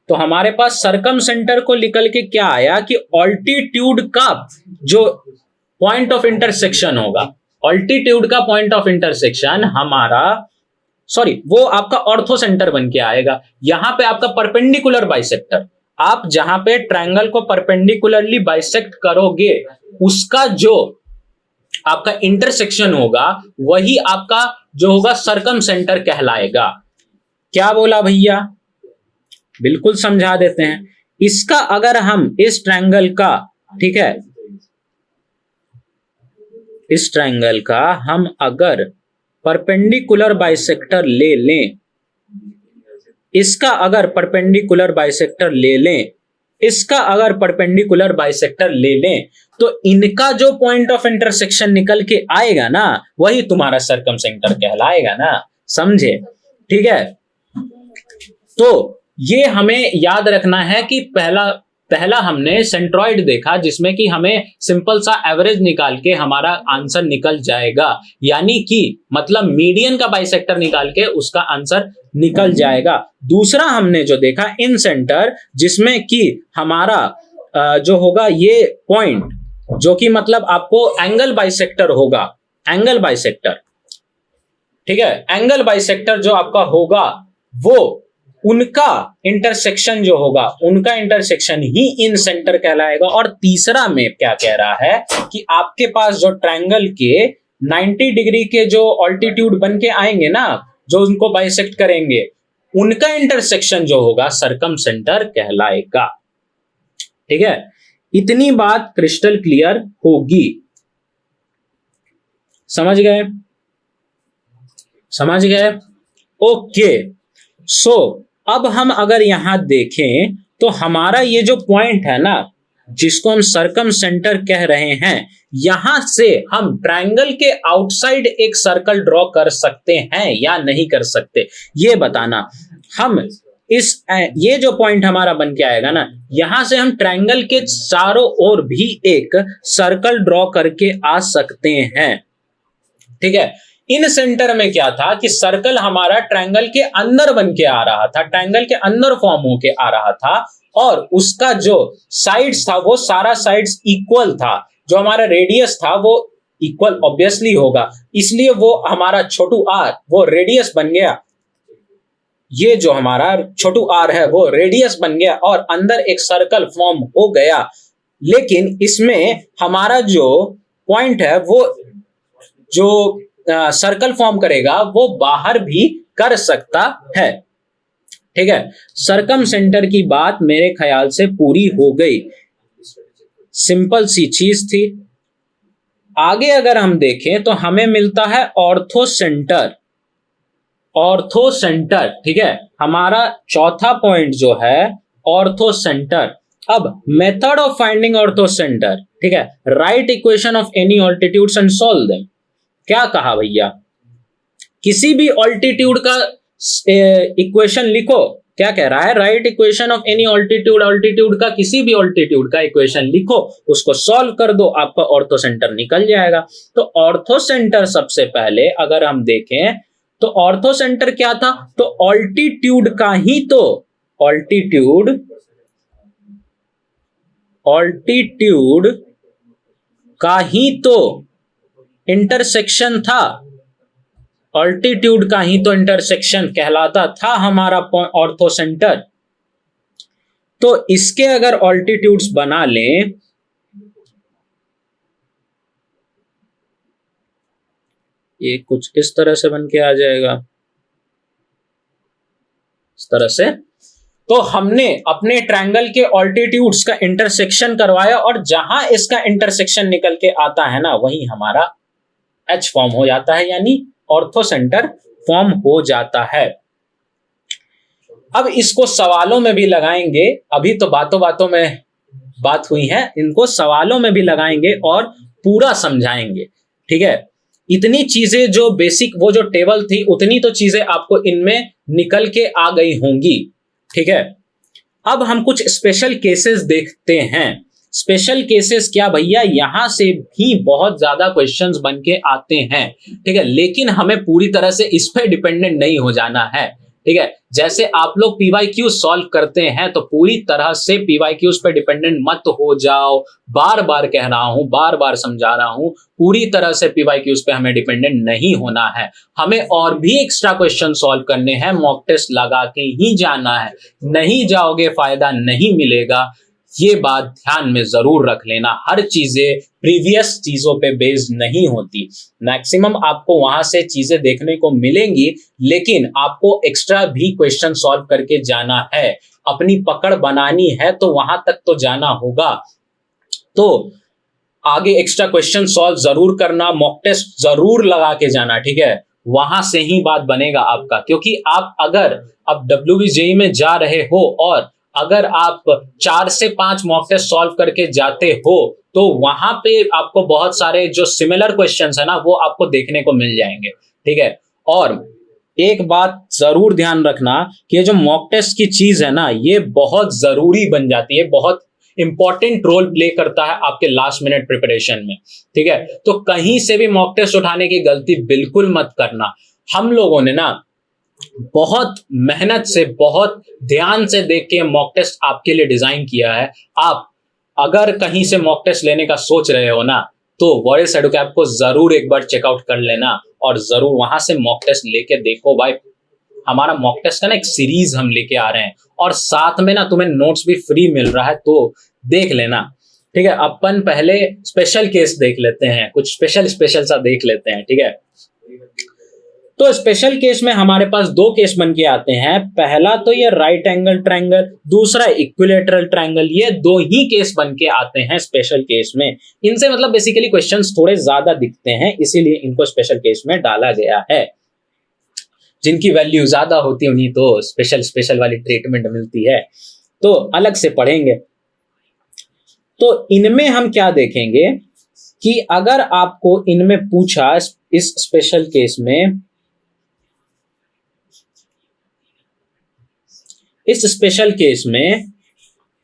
तो हमारे पास सरकम सेंटर को निकल के क्या आया कि ऑल्टीट्यूड का जो पॉइंट ऑफ इंटरसेक्शन होगा, ऑल्टीट्यूड का पॉइंट ऑफ इंटरसेक्शन हमारा, सॉरी वो आपका ऑर्थो सेंटर बन के आएगा। यहां पे आपका परपेंडिकुलर बाइसेक्टर, आप जहां पे ट्रायंगल को परपेंडिकुलरली बाइसेक्ट करोगे उसका जो आपका इंटरसेक्शन होगा वही आपका जो होगा सरकम सेंटर कहलाएगा। क्या बोला भैया, बिल्कुल समझा देते हैं। इसका अगर हम इस ट्रायंगल का, ठीक है, इस ट्रायंगल का हम अगर परपेंडिकुलर बाइसेक्टर ले लें, इसका अगर परपेंडिकुलर बाइसेक्टर ले लें, इसका अगर परपेंडिकुलर बाइसेक्टर ले लें, तो इनका जो पॉइंट ऑफ इंटरसेक्शन निकल के आएगा ना वही तुम्हारा सरकम सेंटर कहलाएगा ना, समझे, ठीक है। तो ये हमें याद रखना है कि पहला पहला हमने सेंट्रॉइड देखा जिसमें कि हमें सिंपल सा एवरेज निकाल के हमारा आंसर निकल जाएगा, यानी कि मतलब मीडियन का बाइसेक्टर निकाल के उसका आंसर निकल जाएगा। दूसरा हमने जो देखा इन सेंटर, जिसमें कि हमारा जो होगा ये पॉइंट जो कि मतलब आपको एंगल बाइसेक्टर होगा, एंगल बाइसेक्टर, ठीक है, एंगल बाइसेक्टर जो आपका होगा वो उनका इंटरसेक्शन जो होगा, उनका इंटरसेक्शन ही इन सेंटर कहलाएगा। और तीसरा में क्या कह रहा है कि आपके पास जो ट्रायंगल के 90 डिग्री के जो ऑल्टीट्यूड बन के आएंगे ना, जो उनको बाइसेक्ट करेंगे, उनका इंटरसेक्शन जो होगा सरकम सेंटर कहलाएगा। ठीक है, इतनी बात क्रिस्टल क्लियर होगी। समझ गए? समझ गए? ओके। सो अब हम अगर यहां देखें तो हमारा ये जो पॉइंट है ना, जिसको हम सरकम सेंटर कह रहे हैं, यहां से हम ट्रायंगल के आउटसाइड एक सर्कल ड्रॉ कर सकते हैं या नहीं कर सकते, ये बताना। हम ये जो पॉइंट हमारा बन के आएगा ना, यहां से हम ट्रायंगल के चारों ओर भी एक सर्कल ड्रॉ करके आ सकते हैं। ठीक है, इन सेंटर में क्या था कि सर्कल हमारा ट्रायंगल के अंदर बन के आ रहा था, ट्रायंगल के अंदर फॉर्म होके आ रहा था, और उसका जो साइड्स था वो सारा साइड्स इक्वल था। जो हमारा रेडियस था वो इक्वल ऑब्वियसली होगा, इसलिए वो हमारा छोटू आर वो रेडियस बन गया। ये जो हमारा छोटू आर है वो रेडियस बन गया और अंदर एक सर्कल फॉर्म हो गया। लेकिन इसमें हमारा जो पॉइंट है वो जो सर्कल फॉर्म करेगा वो बाहर भी कर सकता है। ठीक है, सरकम सेंटर की बात मेरे ख्याल से पूरी हो गई, सिंपल सी चीज थी। आगे अगर हम देखें तो हमें मिलता है ऑर्थो सेंटर। ऑर्थो सेंटर, ठीक है, हमारा चौथा पॉइंट जो है ऑर्थो सेंटर। अब method of finding ortho centre, ठीक है, right equation of any altitudes and solve them. क्या कहा भैया, किसी भी ऑल्टीट्यूड का इक्वेशन लिखो। क्या कह रहा है, right equation of any altitude, altitude का किसी भी ऑल्टीट्यूड का इक्वेशन लिखो, उसको सॉल्व कर दो, आपका ऑर्थो सेंटर निकल जाएगा। तो ऑर्थो सेंटर सबसे पहले अगर हम देखें तो ऑर्थो सेंटर क्या था, तो ऑल्टीट्यूड का ही तो ऑल्टीट्यूड का ही तो इंटरसेक्शन था, ऑल्टीट्यूड का ही तो इंटरसेक्शन कहलाता था हमारा ऑर्थो सेंटर। तो इसके अगर ऑल्टीट्यूड्स बना लें, ये कुछ इस तरह से बन के आ जाएगा, इस तरह से। तो हमने अपने ट्रायंगल के ऑल्टीट्यूड्स का इंटरसेक्शन करवाया और जहां इसका इंटरसेक्शन निकल के आता है ना, वहीं हमारा एच फॉर्म हो जाता है, यानी ऑर्थो सेंटर फॉर्म हो जाता है। अब इसको सवालों में भी लगाएंगे, अभी तो बातों बातों में बात हुई है, इनको सवालों में भी लगाएंगे और पूरा समझाएंगे। ठीक है, इतनी चीजें जो बेसिक वो जो टेबल थी उतनी तो चीजें आपको इनमें निकल के आ गई होंगी। ठीक है, अब हम कुछ स्पेशल केसेस देखते हैं। स्पेशल केसेस क्या भैया, यहां से भी बहुत ज्यादा क्वेश्चंस बन के आते हैं। ठीक है, लेकिन हमें पूरी तरह से इस पे डिपेंडेंट नहीं हो जाना है। ठीक है, जैसे आप लोग पीवाईक्यू सॉल्व करते हैं तो पूरी तरह से पीवाईक्यूज पे डिपेंडेंट मत हो जाओ। बार बार कह रहा हूं, बार बार समझा रहा हूं, पूरी तरह से पीवाईक्यूज पे हमें डिपेंडेंट नहीं होना है। हमें और भी एक्स्ट्रा क्वेश्चन सॉल्व करने हैं, मॉक टेस्ट लगा के ही जाना है। नहीं जाओगे फायदा नहीं मिलेगा, ये बात ध्यान में जरूर रख लेना। हर चीजें प्रीवियस चीजों पे बेस्ड नहीं होती। मैक्सिमम आपको वहां से चीजें देखने को मिलेंगी, लेकिन आपको एक्स्ट्रा भी क्वेश्चन सॉल्व करके जाना है। अपनी पकड़ बनानी है तो वहां तक तो जाना होगा। तो आगे एक्स्ट्रा क्वेश्चन सॉल्व जरूर करना, मॉक टेस्ट जरूर लगा के जाना। ठीक है, वहां से ही बात बनेगा आपका, क्योंकि आप अगर अब WBJEE में जा रहे हो और अगर आप 4 से 5 मॉक टेस्ट सॉल्व करके जाते हो तो वहां पे आपको बहुत सारे जो सिमिलर क्वेश्चंस है ना वो आपको देखने को मिल जाएंगे। ठीक है, और एक बात जरूर ध्यान रखना कि ये जो मॉक टेस्ट की चीज है ना, ये बहुत जरूरी बन जाती है, बहुत इंपॉर्टेंट रोल प्ले करता है आपके लास्ट मिनट प्रिपरेशन में, ठीक है। तो कहीं से भी मॉक टेस्ट उठाने की गलती बिल्कुल मत करना। हम लोगों ने ना बहुत मेहनत से, बहुत ध्यान से देख के मॉक टेस्ट आपके लिए डिजाइन किया है। आप अगर कहीं से मॉक टेस्ट लेने का सोच रहे हो ना, तो वॉरिस एडुकैप को जरूर एक बार चेकआउट कर लेना और जरूर वहां से मॉक टेस्ट लेके देखो भाई। हमारा मॉक टेस्ट का ना एक सीरीज हम लेके आ रहे हैं और साथ में ना तुम्हें नोट्स भी फ्री मिल रहा है, तो देख लेना, ठीक है। अपन पहले स्पेशल केस देख लेते हैं, कुछ स्पेशल सा देख लेते हैं, ठीक है। तो स्पेशल केस में हमारे पास दो केस बन के आते हैं। पहला तो ये राइट एंगल ट्रायंगल, दूसरा इक्विलेटरल ट्रायंगल। ये दो ही केस बन के आते हैं स्पेशल केस में। इनसे मतलब बेसिकली क्वेश्चंस थोड़े ज्यादा दिखते हैं, इसीलिए इनको स्पेशल केस में डाला गया है। जिनकी वैल्यू ज्यादा होती है उन्हीं तो स्पेशल वाली ट्रीटमेंट मिलती है, तो अलग से पढ़ेंगे। तो इनमें हम क्या देखेंगे कि अगर आपको इनमें पूछा इस स्पेशल केस में, इस स्पेशल केस में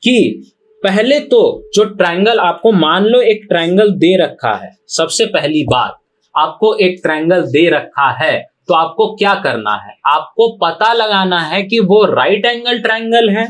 कि पहले तो जो ट्रायंगल आपको, मान लो एक ट्रायंगल दे रखा है, सबसे पहली बात आपको एक ट्रायंगल दे रखा है, तो आपको क्या करना है, आपको पता लगाना है कि वो राइट एंगल ट्रायंगल है,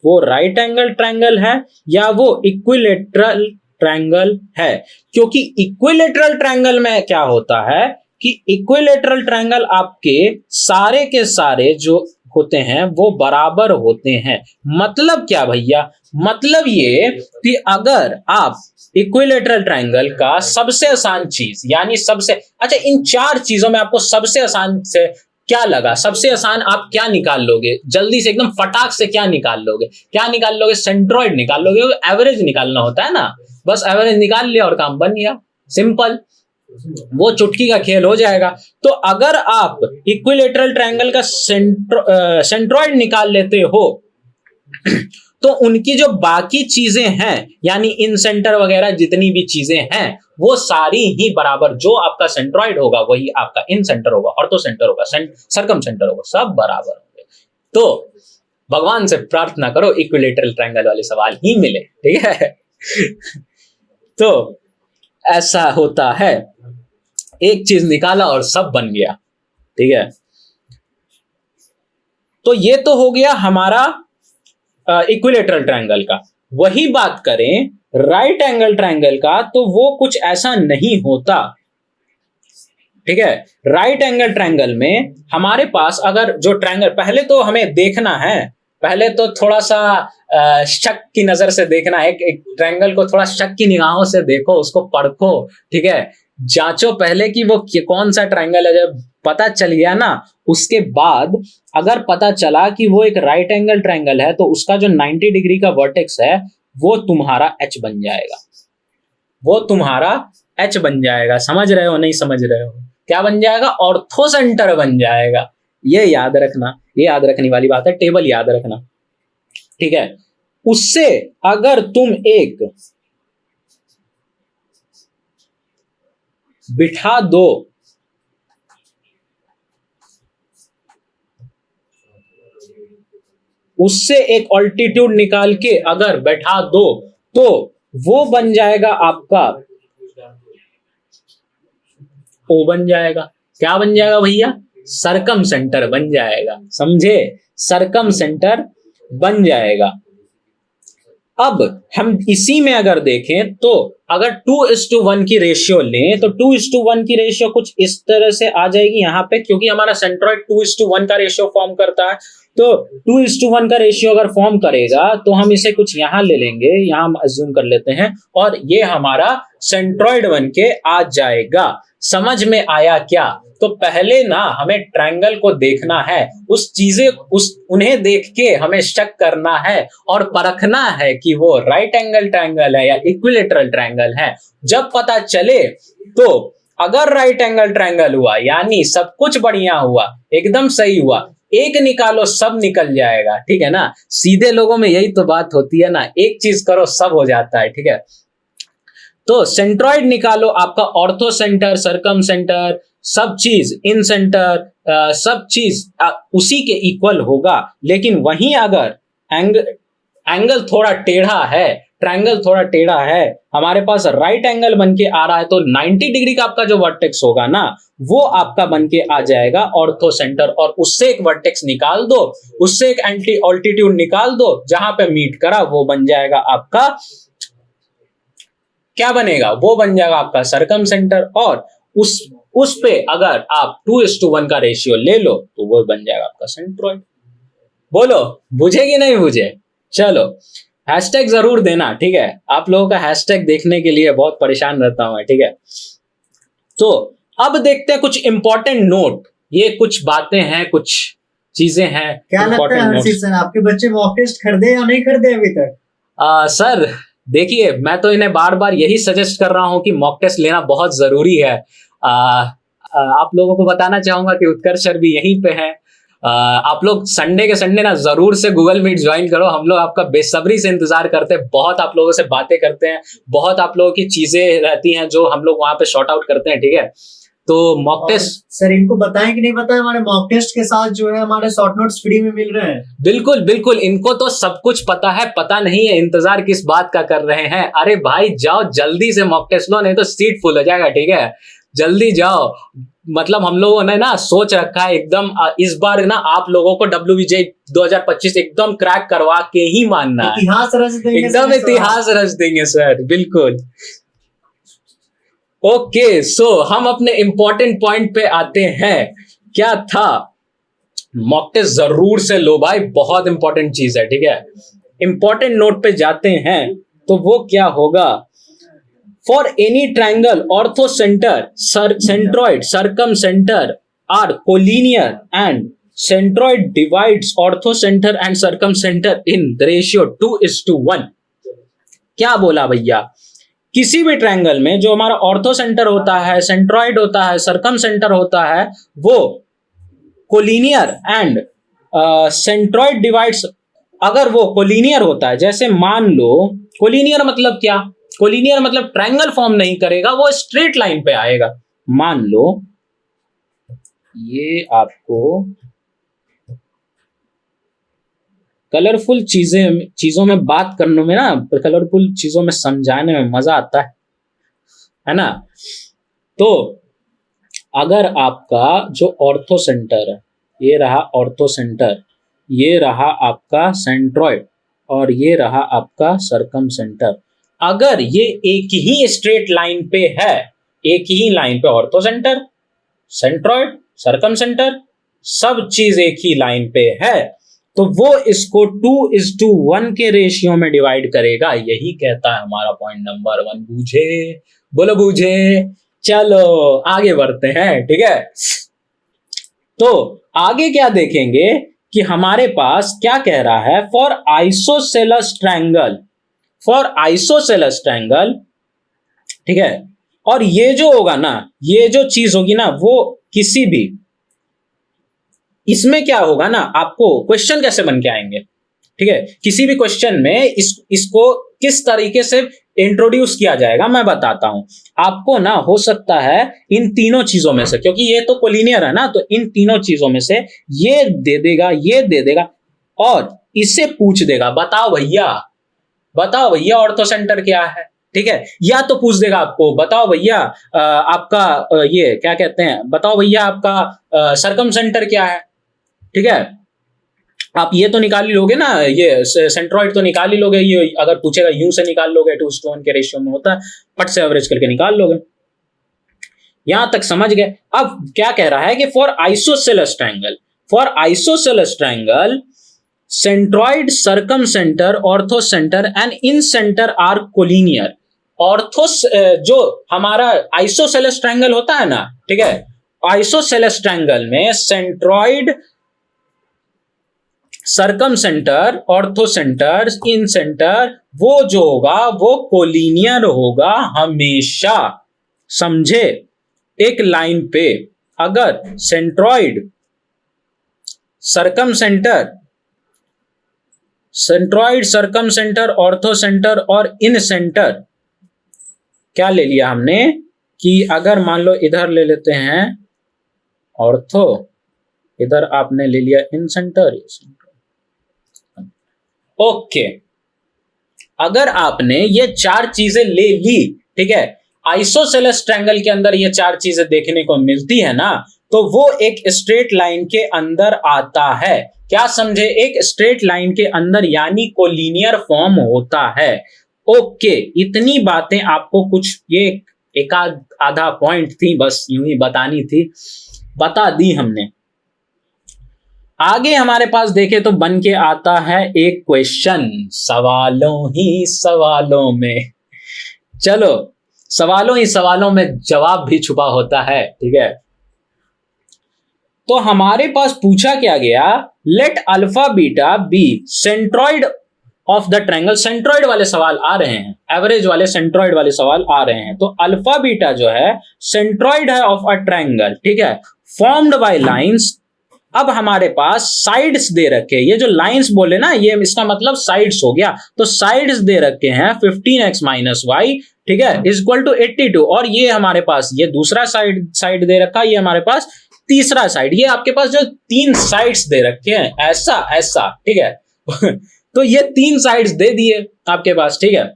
वो राइट एंगल ट्रायंगल है या वो इक्विलेटरल ट्रायंगल है। क्योंकि इक्विलेटरल ट्रायंगल में क्या होता है कि इक्विलेटरल ट्रायंगल आपके सारे के सारे जो होते हैं वो बराबर होते हैं। मतलब क्या भैया, मतलब ये कि अगर आप इक्विलेटरल ट्रायंगल का सबसे आसान चीज, यानी सबसे अच्छा, इन चार चीजों में आपको सबसे आसान से क्या लगा, सबसे आसान आप क्या निकाल लोगे, जल्दी से एकदम फटाक से क्या निकाल लोगे, क्या निकाल लोगे, सेंट्रोइड निकाल लोगे। एवरेज निकालना होता है ना, बस एवरेज निकाल लिया और काम बन गया, सिंपल, वो चुटकी का खेल हो जाएगा। तो अगर आप इक्विलेटरल ट्रायंगल का सेंट्रोइड निकाल लेते हो तो उनकी जो बाकी चीजें हैं, यानी इन सेंटर वगैरह जितनी भी चीजें हैं, वो सारी ही बराबर, जो आपका सेंट्रोइड होगा वही आपका इन सेंटर होगा, ऑर्थो सेंटर होगा, सरकम सेंटर होगा, सब बराबर होंगे। तो भगवान से प्रार्थना करो इक्विलेटरल ट्रायंगल वाले सवाल ही मिले, ठीक है। तो ऐसा होता है, एक चीज निकाला और सब बन गया, ठीक है। तो ये तो हो गया हमारा इक्विलेटरल ट्रायंगल का। वही बात करें राइट एंगल ट्रायंगल का, तो वो कुछ ऐसा नहीं होता, ठीक है। राइट एंगल ट्रायंगल में हमारे पास अगर जो ट्रायंगल, पहले तो हमें देखना है, पहले तो थोड़ा सा शक की नजर से देखना है, एक ट्रायंगल को थोड़ा शक की निगाहों से देखो, उसको परखो, ठीक है। जांचो पहले कि वो कौन सा ट्रायंगल है। जब पता चल गया ना, उसके बाद अगर पता चला कि वो एक राइट एंगल ट्रायंगल है, तो उसका जो 90 डिग्री का वर्टेक्स है वो तुम्हारा एच बन जाएगा, वो तुम्हारा एच बन जाएगा। समझ रहे हो, नहीं समझ रहे हो, क्या बन जाएगा, ऑर्थो सेंटर बन जाएगा। ये याद रखना, ये याद रखने वाली बात है, टेबल याद रखना, ठीक है। उससे अगर तुम एक बिठा दो, उससे एक ऑल्टीट्यूड निकाल के अगर बैठा दो, तो वो बन जाएगा आपका ओ बन जाएगा। क्या बन जाएगा भैया, सरकम सेंटर बन जाएगा, समझे, सरकम सेंटर बन जाएगा। अब हम इसी में अगर देखें तो अगर 2:1 की रेशियो लें, तो 2:1 की रेशियो कुछ इस तरह से आ जाएगी यहाँ पे, क्योंकि हमारा सेंट्रोइड 2:1 का रेशियो फॉर्म करता है। तो 2:1 का रेशियो अगर फॉर्म करेगा तो हम इसे कुछ यहाँ ले लेंगे, यहाँ हम अज्यूम कर लेते हैं, और ये हमारा सेंट्रोइड बन के आ जाएगा। समझ में आया क्या? तो पहले ना हमें ट्रायंगल को देखना है, उन्हें देख के हमें शक करना है और परखना है कि वो राइट एंगल ट्रायंगल है या इक्विलेटरल ट्रायंगल है। जब पता चले तो अगर राइट एंगल ट्रायंगल हुआ, यानी सब कुछ बढ़िया हुआ, एकदम सही हुआ, एक निकालो सब निकल जाएगा, ठीक है ना। सीधे लोगों में यही तो बात होती है ना, एक चीज करो सब हो जाता है, ठीक है। तो सेंट्रोइड निकालो, आपका ऑर्थो सेंटर, सरकम सेंटर, सब चीज, इन सेंटर, सब चीज उसी के इक्वल होगा। लेकिन वहीं अगर एंगल थोड़ा टेढ़ा है, ट्रायंगल थोड़ा टेढ़ा है, हमारे पास राइट एंगल बन के आ रहा है, तो 90 डिग्री का आपका जो वर्टेक्स होगा ना वो आपका बन के आ जाएगा ऑर्थो सेंटर, और उससे एक वर्टेक्स निकाल दो, उससे एक एंटी ऑल्टीट्यूड निकाल दो, जहां पे मीट करा वो बन जाएगा आपका, क्या बनेगा, वो बन जाएगा आपका सरकम सेंटर, और उस पे अगर आप 2:1 का रेशियो ले लो तो वो बन जाएगा आपका सेंट्रॉइड। बोलो बुझे कि नहीं बुझे? चलो हैशटैग जरूर देना, ठीक है, आप लोगों का हैशटैग देखने के लिए बहुत परेशान रहता हूं मैं, ठीक है। तो अब देखते हैं कुछ इंपॉर्टेंट नोट, ये कुछ बातें हैं, कुछ चीजें हैं। क्या लगता है हर्षित सर, आपके बच्चे मॉक टेस्ट खरीदे या नहीं खरीदे अभी तक? सर देखिए, मैं तो इन्हें बार बार यही सजेस्ट कर रहा हूं कि मॉक टेस्ट लेना बहुत जरूरी है। आप लोगों को बताना चाहूंगा कि उत्कर्ष सर भी यहीं पे हैं। आप लोग संडे के संडे ना जरूर से गूगल मीट ज्वाइन करो, हम लोग आपका बेसब्री से इंतजार करते हैं, बहुत आप लोगों से बातें करते हैं, बहुत आप लोगों की चीजें रहती हैं जो हम लोग वहां पे शॉर्ट आउट करते हैं, ठीक है। तो मॉक टेस्ट सर इनको बताएं कि नहीं बताएं, हमारे मॉक टेस्ट के साथ जो है हमारे शॉर्ट नोट्स फ्री में मिल रहे हैं। बिल्कुल बिल्कुल, इनको तो सब कुछ पता है, पता नहीं है इंतजार किस बात का कर रहे हैं। अरे भाई जाओ जल्दी से मॉक टेस्ट लो, नहीं तो सीट फुल हो जाएगा, ठीक है, जल्दी जाओ। मतलब हम लोगों ने ना सोच रखा है एकदम इस बार ना आप लोगों को WBJ 2025 एकदम क्रैक करवा के ही मानना है, इतिहास रच देंगे, एकदम इतिहास रच देंगे सर, बिल्कुल। ओके सो हम अपने इंपॉर्टेंट पॉइंट पे आते हैं। क्या था? मॉक टेस्ट जरूर से लो भाई, बहुत इंपॉर्टेंट चीज है, ठीक है। इंपॉर्टेंट नोट पे जाते हैं तो वो क्या होगा? For any triangle orthocentre centroid circumcentre are collinear and centroid divides orthocentre and circumcentre in ratio 2:1। क्या बोला भैया? किसी भी ट्रायंगल में जो हमारा ऑर्थो सेंटर होता है, सेंट्रॉइड होता है, सर्कम सेंटर होता है, वो कोलिनियर एंड सेंट्रॉइड डिवाइड्स, अगर वो कोलिनियर होता है, जैसे मान लो कोलिनियर मतलब क्या? कोलिनियर मतलब ट्रायंगल फॉर्म नहीं करेगा, वो स्ट्रेट लाइन पे आएगा। मान लो ये आपको कलरफुल चीजों में बात करने में ना, कलरफुल चीजों में समझाने में मजा आता है ना। तो अगर आपका जो ऑर्थो सेंटर है, ये रहा ऑर्थो सेंटर, ये रहा आपका सेंट्रॉइड, और ये रहा आपका सर्कम सेंटर, अगर ये एक ही स्ट्रेट लाइन पे है, एक ही लाइन पे ortho centre, centroid, circum centre, सब चीज एक ही लाइन पे है, तो वो इसको 2:1 के रेशियो में डिवाइड करेगा। यही कहता है हमारा पॉइंट नंबर 1। बूझे? बोलो बूझे? चलो आगे बढ़ते हैं, ठीक है। तो आगे क्या देखेंगे कि हमारे पास क्या कह रहा है? For isosceles triangle, for isosceles triangle, ठीक है। और ये जो होगा ना, ये जो चीज होगी ना, वो किसी भी, इसमें क्या होगा ना, आपको क्वेश्चन कैसे बन के आएंगे, ठीक है। किसी भी क्वेश्चन में इसको किस तरीके से इंट्रोड्यूस किया जाएगा मैं बताता हूं आपको ना। हो सकता है इन तीनों चीजों में से, क्योंकि ये तो कोलिनियर है ना, तो इन तीनों चीजों में से ये दे देगा, ये दे देगा, और इससे पूछ देगा बताओ भैया, बताओ भैया ऑर्थो सेंटर क्या है, ठीक है। या तो पूछ देगा आपको बताओ भैया आपका ये क्या कहते हैं, बताओ भैया आपका सर्कम सेंटर क्या है, ठीक है। आप ये तो निकाल ही लोगे ना, ये सेंट्रॉइड तो निकाल ही लोगे, ये अगर पूछेगा यू से निकाल लोगे, 2:1 के रेशियो में होता है, पट से एवरेज करके निकाल लोगे। यहां तक समझ गए। अब क्या कह रहा है कि for isosceles triangle, for isosceles triangle centroid, circumcentre, orthocentre and incentre are collinear. Ortho जो हमारा आइसोसेलेस ट्रायंगल होता है ना, ठीक है, आइसोसेलेस ट्रायंगल में centroid, circumcentre, orthocentre, incentre, वो जो होगा वो कोलिनियर होगा हमेशा, समझे। एक लाइन पे अगर centroid, circum centre, centroid, circumcentre, ortho centre और इन सेंटर, क्या ले लिया हमने कि अगर मान लो इधर ले लेते हैं ऑर्थो, इधर आपने ले लिया इन सेंटर, ओके अगर आपने ये चार चीजें ले ली, ठीक है, आइसोसेलेस ट्रायंगल के अंदर ये चार चीजें देखने को मिलती है ना, तो वो एक स्ट्रेट लाइन के अंदर आता है। क्या समझे? एक स्ट्रेट लाइन के अंदर, यानी कोलिनियर फॉर्म होता है। ओके, इतनी बातें आपको कुछ ये एक आधा पॉइंट थी, बस यूं ही बतानी थी, बता दी हमने। आगे हमारे पास देखे तो बन के आता है एक क्वेश्चन, सवालों ही सवालों में। चलो, सवालों ही सवालों में जवाब भी छुपा होता है, ठीक है। तो हमारे पास पूछा क्या गया, let alpha beta be centroid of the triangle. Centroid वाले सवाल आ रहे हैं, एवरेज वाले सेंट्रॉइड वाले सवाल आ रहे हैं। तो अल्फा बीटा जो है सेंट्रॉइड है ऑफ अ ट्रायंगल, ठीक है, फॉर्म्ड बाय लाइंस। अब हमारे पास साइड्स दे रखे, ये जो लाइंस बोले ना, ये इसका मतलब साइड्स हो गया। तो साइड्स दे रखे हैं 15x माइनस वाई, ठीक है, इज इक्वल टू 82। और ये हमारे पास ये दूसरा साइड दे रखा, ये हमारे पास तीसरा साइड। ये आपके पास जो तीन साइड्स दे रखे हैं, ऐसा ऐसा, ठीक है। तो ये तीन साइड्स दे दिए आपके पास, ठीक है,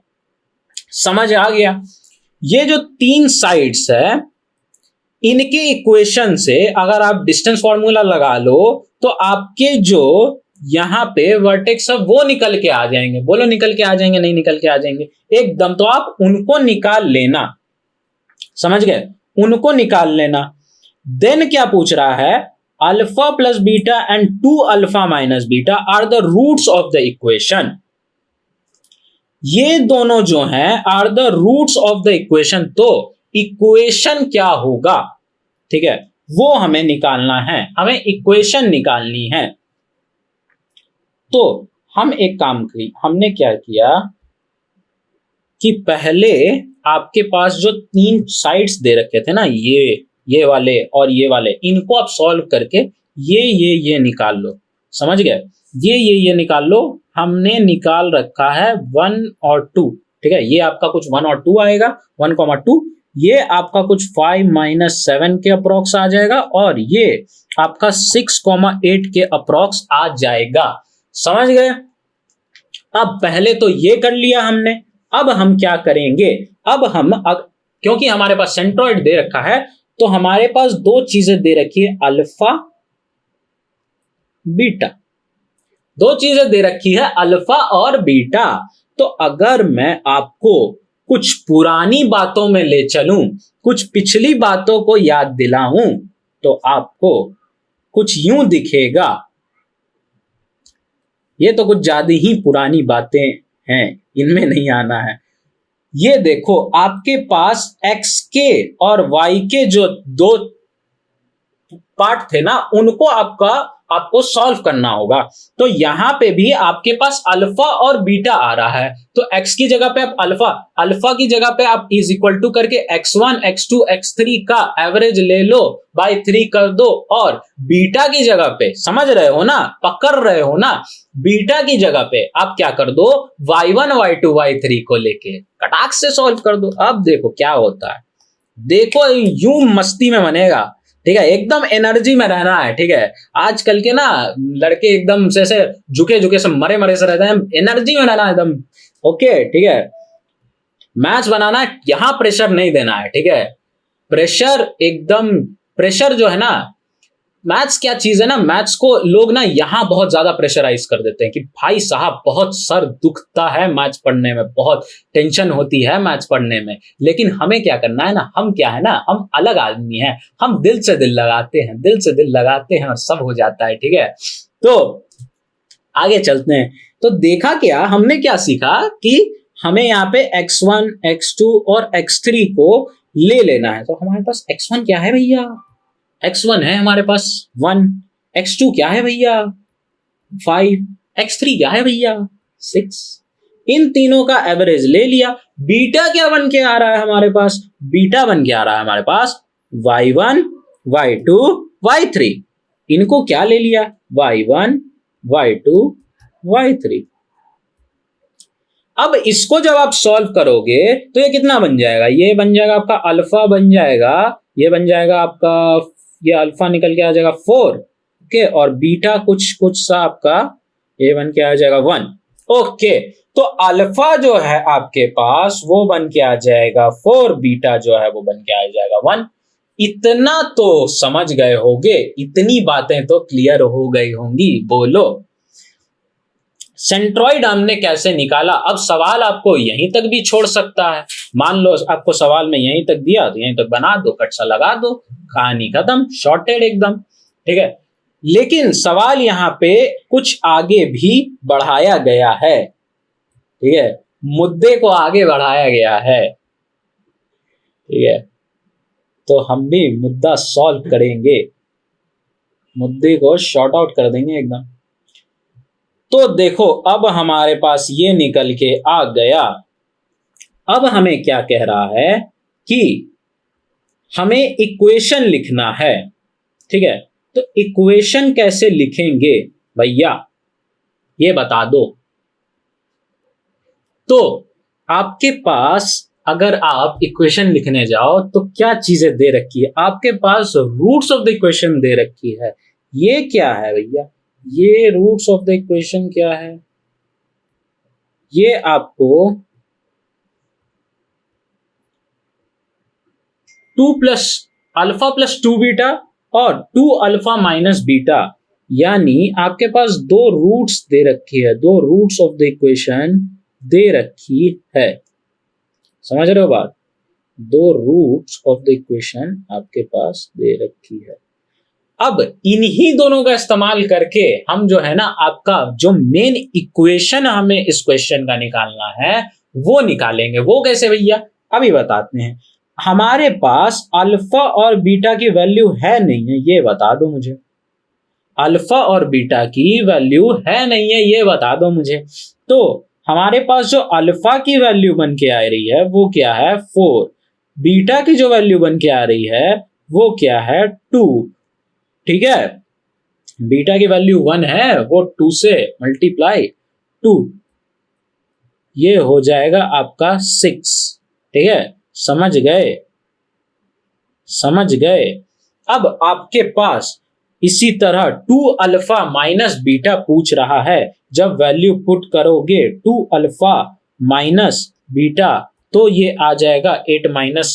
समझ आ गया। ये जो तीन साइड्स है, इनके इक्वेशन से अगर आप डिस्टेंस फॉर्मूला लगा लो, तो आपके जो यहां पे वर्टेक्स है वो निकल के आ जाएंगे। बोलो, निकल के आ जाएंगे? नहीं निकल के आ जाएंगे एकदम। तो आप उनको निकाल लेना, समझ गए, उनको निकाल लेना। देन क्या पूछ रहा है, alpha plus beta and 2 alpha minus beta are the roots of the equation. ये दोनों जो हैं are the roots of the equation. तो इक्वेशन क्या होगा, ठीक है, वो हमें निकालना है, हमें इक्वेशन निकालनी है। तो हम एक काम की, हमने क्या किया कि पहले आपके पास जो तीन साइड्स दे रखे थे ना, ये वाले और ये वाले, इनको आप सॉल्व करके ये निकाल लो, समझ गए, ये निकाल लो। हमने निकाल रखा है 1 और 2, ठीक है, ये आपका कुछ 1 और 2 आएगा, 1,2, ये आपका कुछ 5 - 7 के अप्रोक्स आ जाएगा, और ये आपका 6,8 के अप्रोक्स आ जाएगा, समझ गए। अब पहले तो ये कर लिया हमने, अब हम क्या करेंगे, अब हम क्योंकि हमारे पास सेंट्रॉइड दे रखा है, तो हमारे पास दो चीजें दे रखी है, अल्फा बीटा, दो चीजें दे रखी है, अल्फा और बीटा। तो अगर मैं आपको कुछ पुरानी बातों में ले चलूं, कुछ पिछली बातों को याद दिलाऊं, तो आपको कुछ यूं दिखेगा। ये तो कुछ ज्यादा ही पुरानी बातें हैं, इनमें नहीं आना है। ये देखो, आपके पास एक्स के और वाई के जो दो पार्ट थे ना, उनको आपको सॉल्व करना होगा। तो यहां पे भी आपके पास अल्फा और बीटा आ रहा है, तो x की जगह पे आप अल्फा की जगह पे आप इज इक्वल टू करके x1 x2 x3 का एवरेज ले लो, बाय 3 कर दो। और बीटा की जगह पे, समझ रहे हो ना, पकड़ रहे हो ना, बीटा की जगह पे आप क्या कर दो, y1 y2 y3 को लेके कटाक से सॉल्व कर दो। अब देखो क्या होता है, देखो यूं मस्ती में बनेगा, ठीक है, एकदम एनर्जी में रहना है, ठीक है। आजकल के ना लड़के एकदम से झुके से मरे से रहते हैं, एनर्जी में रहना एकदम, ओके, ठीक है। मैच बनाना है, यहां प्रेशर नहीं देना है, ठीक है, प्रेशर एकदम, प्रेशर जो है ना, मैथ्स क्या चीज है ना, मैथ्स को लोग ना यहां बहुत ज्यादा प्रेशराइज कर देते हैं कि भाई साहब बहुत सर दुखता है मैथ्स पढ़ने में, बहुत टेंशन होती है मैथ्स पढ़ने में। लेकिन हमें क्या करना है ना, हम क्या है ना, हम अलग आदमी हैं, हम दिल से दिल लगाते हैं, दिल से दिल लगाते हैं और सब हो जाता है, ठीक है। तो आगे चलते हैं। तो देखा क्या, हमने क्या सीखा कि हमें यहाँ पे x1 x2 और x3 को ले लेना है। तो हमारे पास x1 क्या है भैया, x1 है हमारे पास 1, x2 क्या है भैया 5, x3 क्या है भैया 6। इन तीनों का एवरेज ले लिया। बीटा क्या बन के आ रहा है हमारे पास, बीटा बन के आ रहा है हमारे पास y1 y2 y3। इनको क्या ले लिया, y1 y2 y3। अब इसको जब आप सॉल्व करोगे तो ये कितना बन जाएगा, ये बन जाएगा आपका अल्फा बन जाएगा, ये बन जाएगा आपका, ये अल्फा निकल के आ जाएगा 4, ओके, और बीटा कुछ सा आपका ये बन के आ जाएगा 1, ओके, तो अल्फा जो है आपके पास वो बन के आ जाएगा 4, बीटा जो है वो बन के आ जाएगा 1। इतना तो समझ गए होंगे, इतनी बातें तो क्लियर हो गई होंगी। बोलो सेंट्रॉइड हमने कैसे निकाला। अब सवाल आपको यहीं तक भी छोड़ सकता है। मान लो आपको सवाल में यहीं तक दिया तो यहीं तक बना दो, कटसा लगा दो, कहानी खत्म, शॉर्टेड एकदम, ठीक है। लेकिन सवाल यहाँ पे कुछ आगे भी बढ़ाया गया है, ठीक है, मुद्दे को आगे बढ़ाया गया है, ठीक है। तो हम भी मुद्दा सॉल्व करेंगे, मुद्दे को शॉर्ट आउट कर देंगे एकदम। तो देखो अब हमारे पास ये निकल के आ गया। अब हमें क्या कह रहा है कि हमें इक्वेशन लिखना है, ठीक है। तो इक्वेशन कैसे लिखेंगे भैया, ये बता दो। तो आपके पास अगर आप इक्वेशन लिखने जाओ तो क्या चीजें दे रखी है आपके पास, रूट्स ऑफ द इक्वेशन दे रखी है। ये क्या है भैया, ये रूट्स ऑफ द इक्वेशन क्या है, ये आपको 2 प्लस अल्फा प्लस 2 बीटा और 2 अल्फा माइनस बीटा, यानी आपके पास दो रूट्स दे रखी है, दो रूट्स ऑफ द इक्वेशन दे रखी है। समझ रहे हो बात, दो रूट्स ऑफ द इक्वेशन आपके पास दे रखी है। अब इन्हीं दोनों का इस्तेमाल करके हम जो है ना आपका जो मेन इक्वेशन हमें इस क्वेश्चन का निकालना है वो निकालेंगे। वो कैसे भैया, अभी बताते हैं। हमारे पास अल्फा और बीटा की वैल्यू है नहीं है, ये बता दो मुझे। अल्फा और बीटा की वैल्यू है नहीं है, ये बता दो मुझे। तो हमारे पास जो अल्फा की वैल्यू बन के आ रही है वो क्या है 4, बीटा की जो वैल्यू बन के आ रही है वो क्या है 2, ठीक है। बीटा की वैल्यू 1 है, वो 2 से मल्टीप्लाई 2, ये हो जाएगा आपका 6, ठीक है। समझ गए, समझ गए। अब आपके पास इसी तरह 2 अल्फा माइनस बीटा पूछ रहा है। जब वैल्यू पुट करोगे 2 अल्फा माइनस बीटा तो ये आ जाएगा 8 माइनस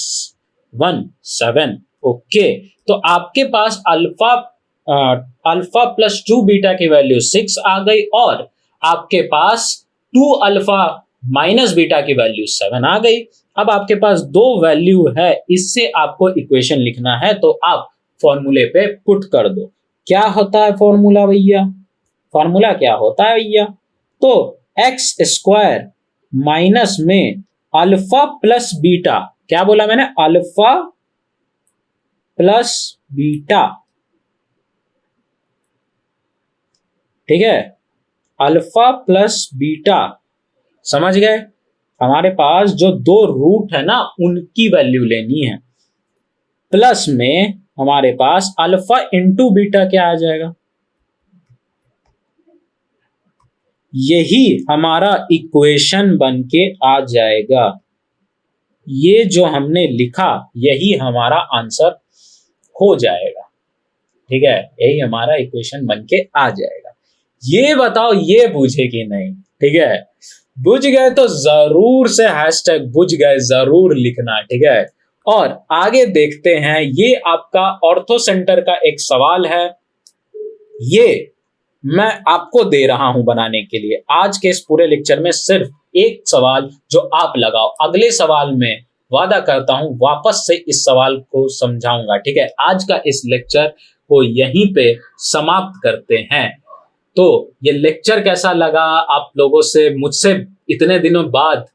1 7। ओके, तो आपके पास अल्फा प्लस 2 बीटा की वैल्यू 6 आ गई और आपके पास 2 अल्फा माइनस बीटा की वैल्यू 7 आ गई। अब आपके पास दो वैल्यू है, इससे आपको इक्वेशन लिखना है, तो आप फॉर्मूले पे पुट कर दो। क्या होता है फॉर्मूला भैया, फॉर्मूला क्या होता है भैया, तो एक्स स्क्वायर माइनस में अल्फा प्लस बीटा, क्या बोला मैंने, अल्फा प्लस बीटा, ठीक है, अल्फा प्लस बीटा। समझ गए, हमारे पास जो दो रूट है ना उनकी वैल्यू लेनी है। प्लस में हमारे पास अल्फा इंटू बीटा क्या आ जाएगा, यही हमारा इक्वेशन बन के आ जाएगा। ये जो हमने लिखा यही हमारा आंसर हो जाएगा, ठीक है, यही हमारा इक्वेशन बन के आ जाएगा। ये बताओ ये बूझे कि नहीं, ठीक है। बुझ गए तो जरूर से हैशटैग बुझ गए जरूर लिखना, ठीक है। और आगे देखते हैं, ये आपका ऑर्थो सेंटर का एक सवाल है, ये मैं आपको दे रहा हूं बनाने के लिए। आज के इस पूरे लेक्चर में सिर्फ एक सवाल जो आप लगाओ, अगले सवाल में वादा करता हूं वापस से इस सवाल को समझाऊंगा, ठीक है। आज का इस लेक्चर को यहीं पे समाप्त करते हैं। तो ये लेक्चर कैसा लगा आप लोगों से, मुझसे इतने दिनों बाद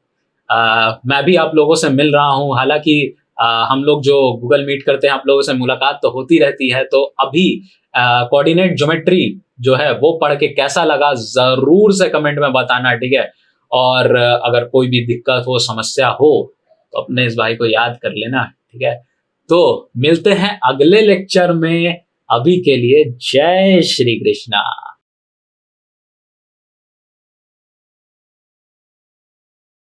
मैं भी आप लोगों से मिल रहा हूं। हालांकि हम लोग जो गूगल मीट करते हैं आप लोगों से मुलाकात तो होती रहती है। तो अभी कोऑर्डिनेट ज्योमेट्री जो है वो पढ़ के कैसा लगा जरूर से कमेंट में बताना, ठीक है। और अगर कोई भी दिक्कत हो, समस्या हो तो अपने इस भाई को याद कर लेना, ठीक है। तो मिलते हैं अगले लेक्चर में, अभी के लिए जय श्री कृष्णा।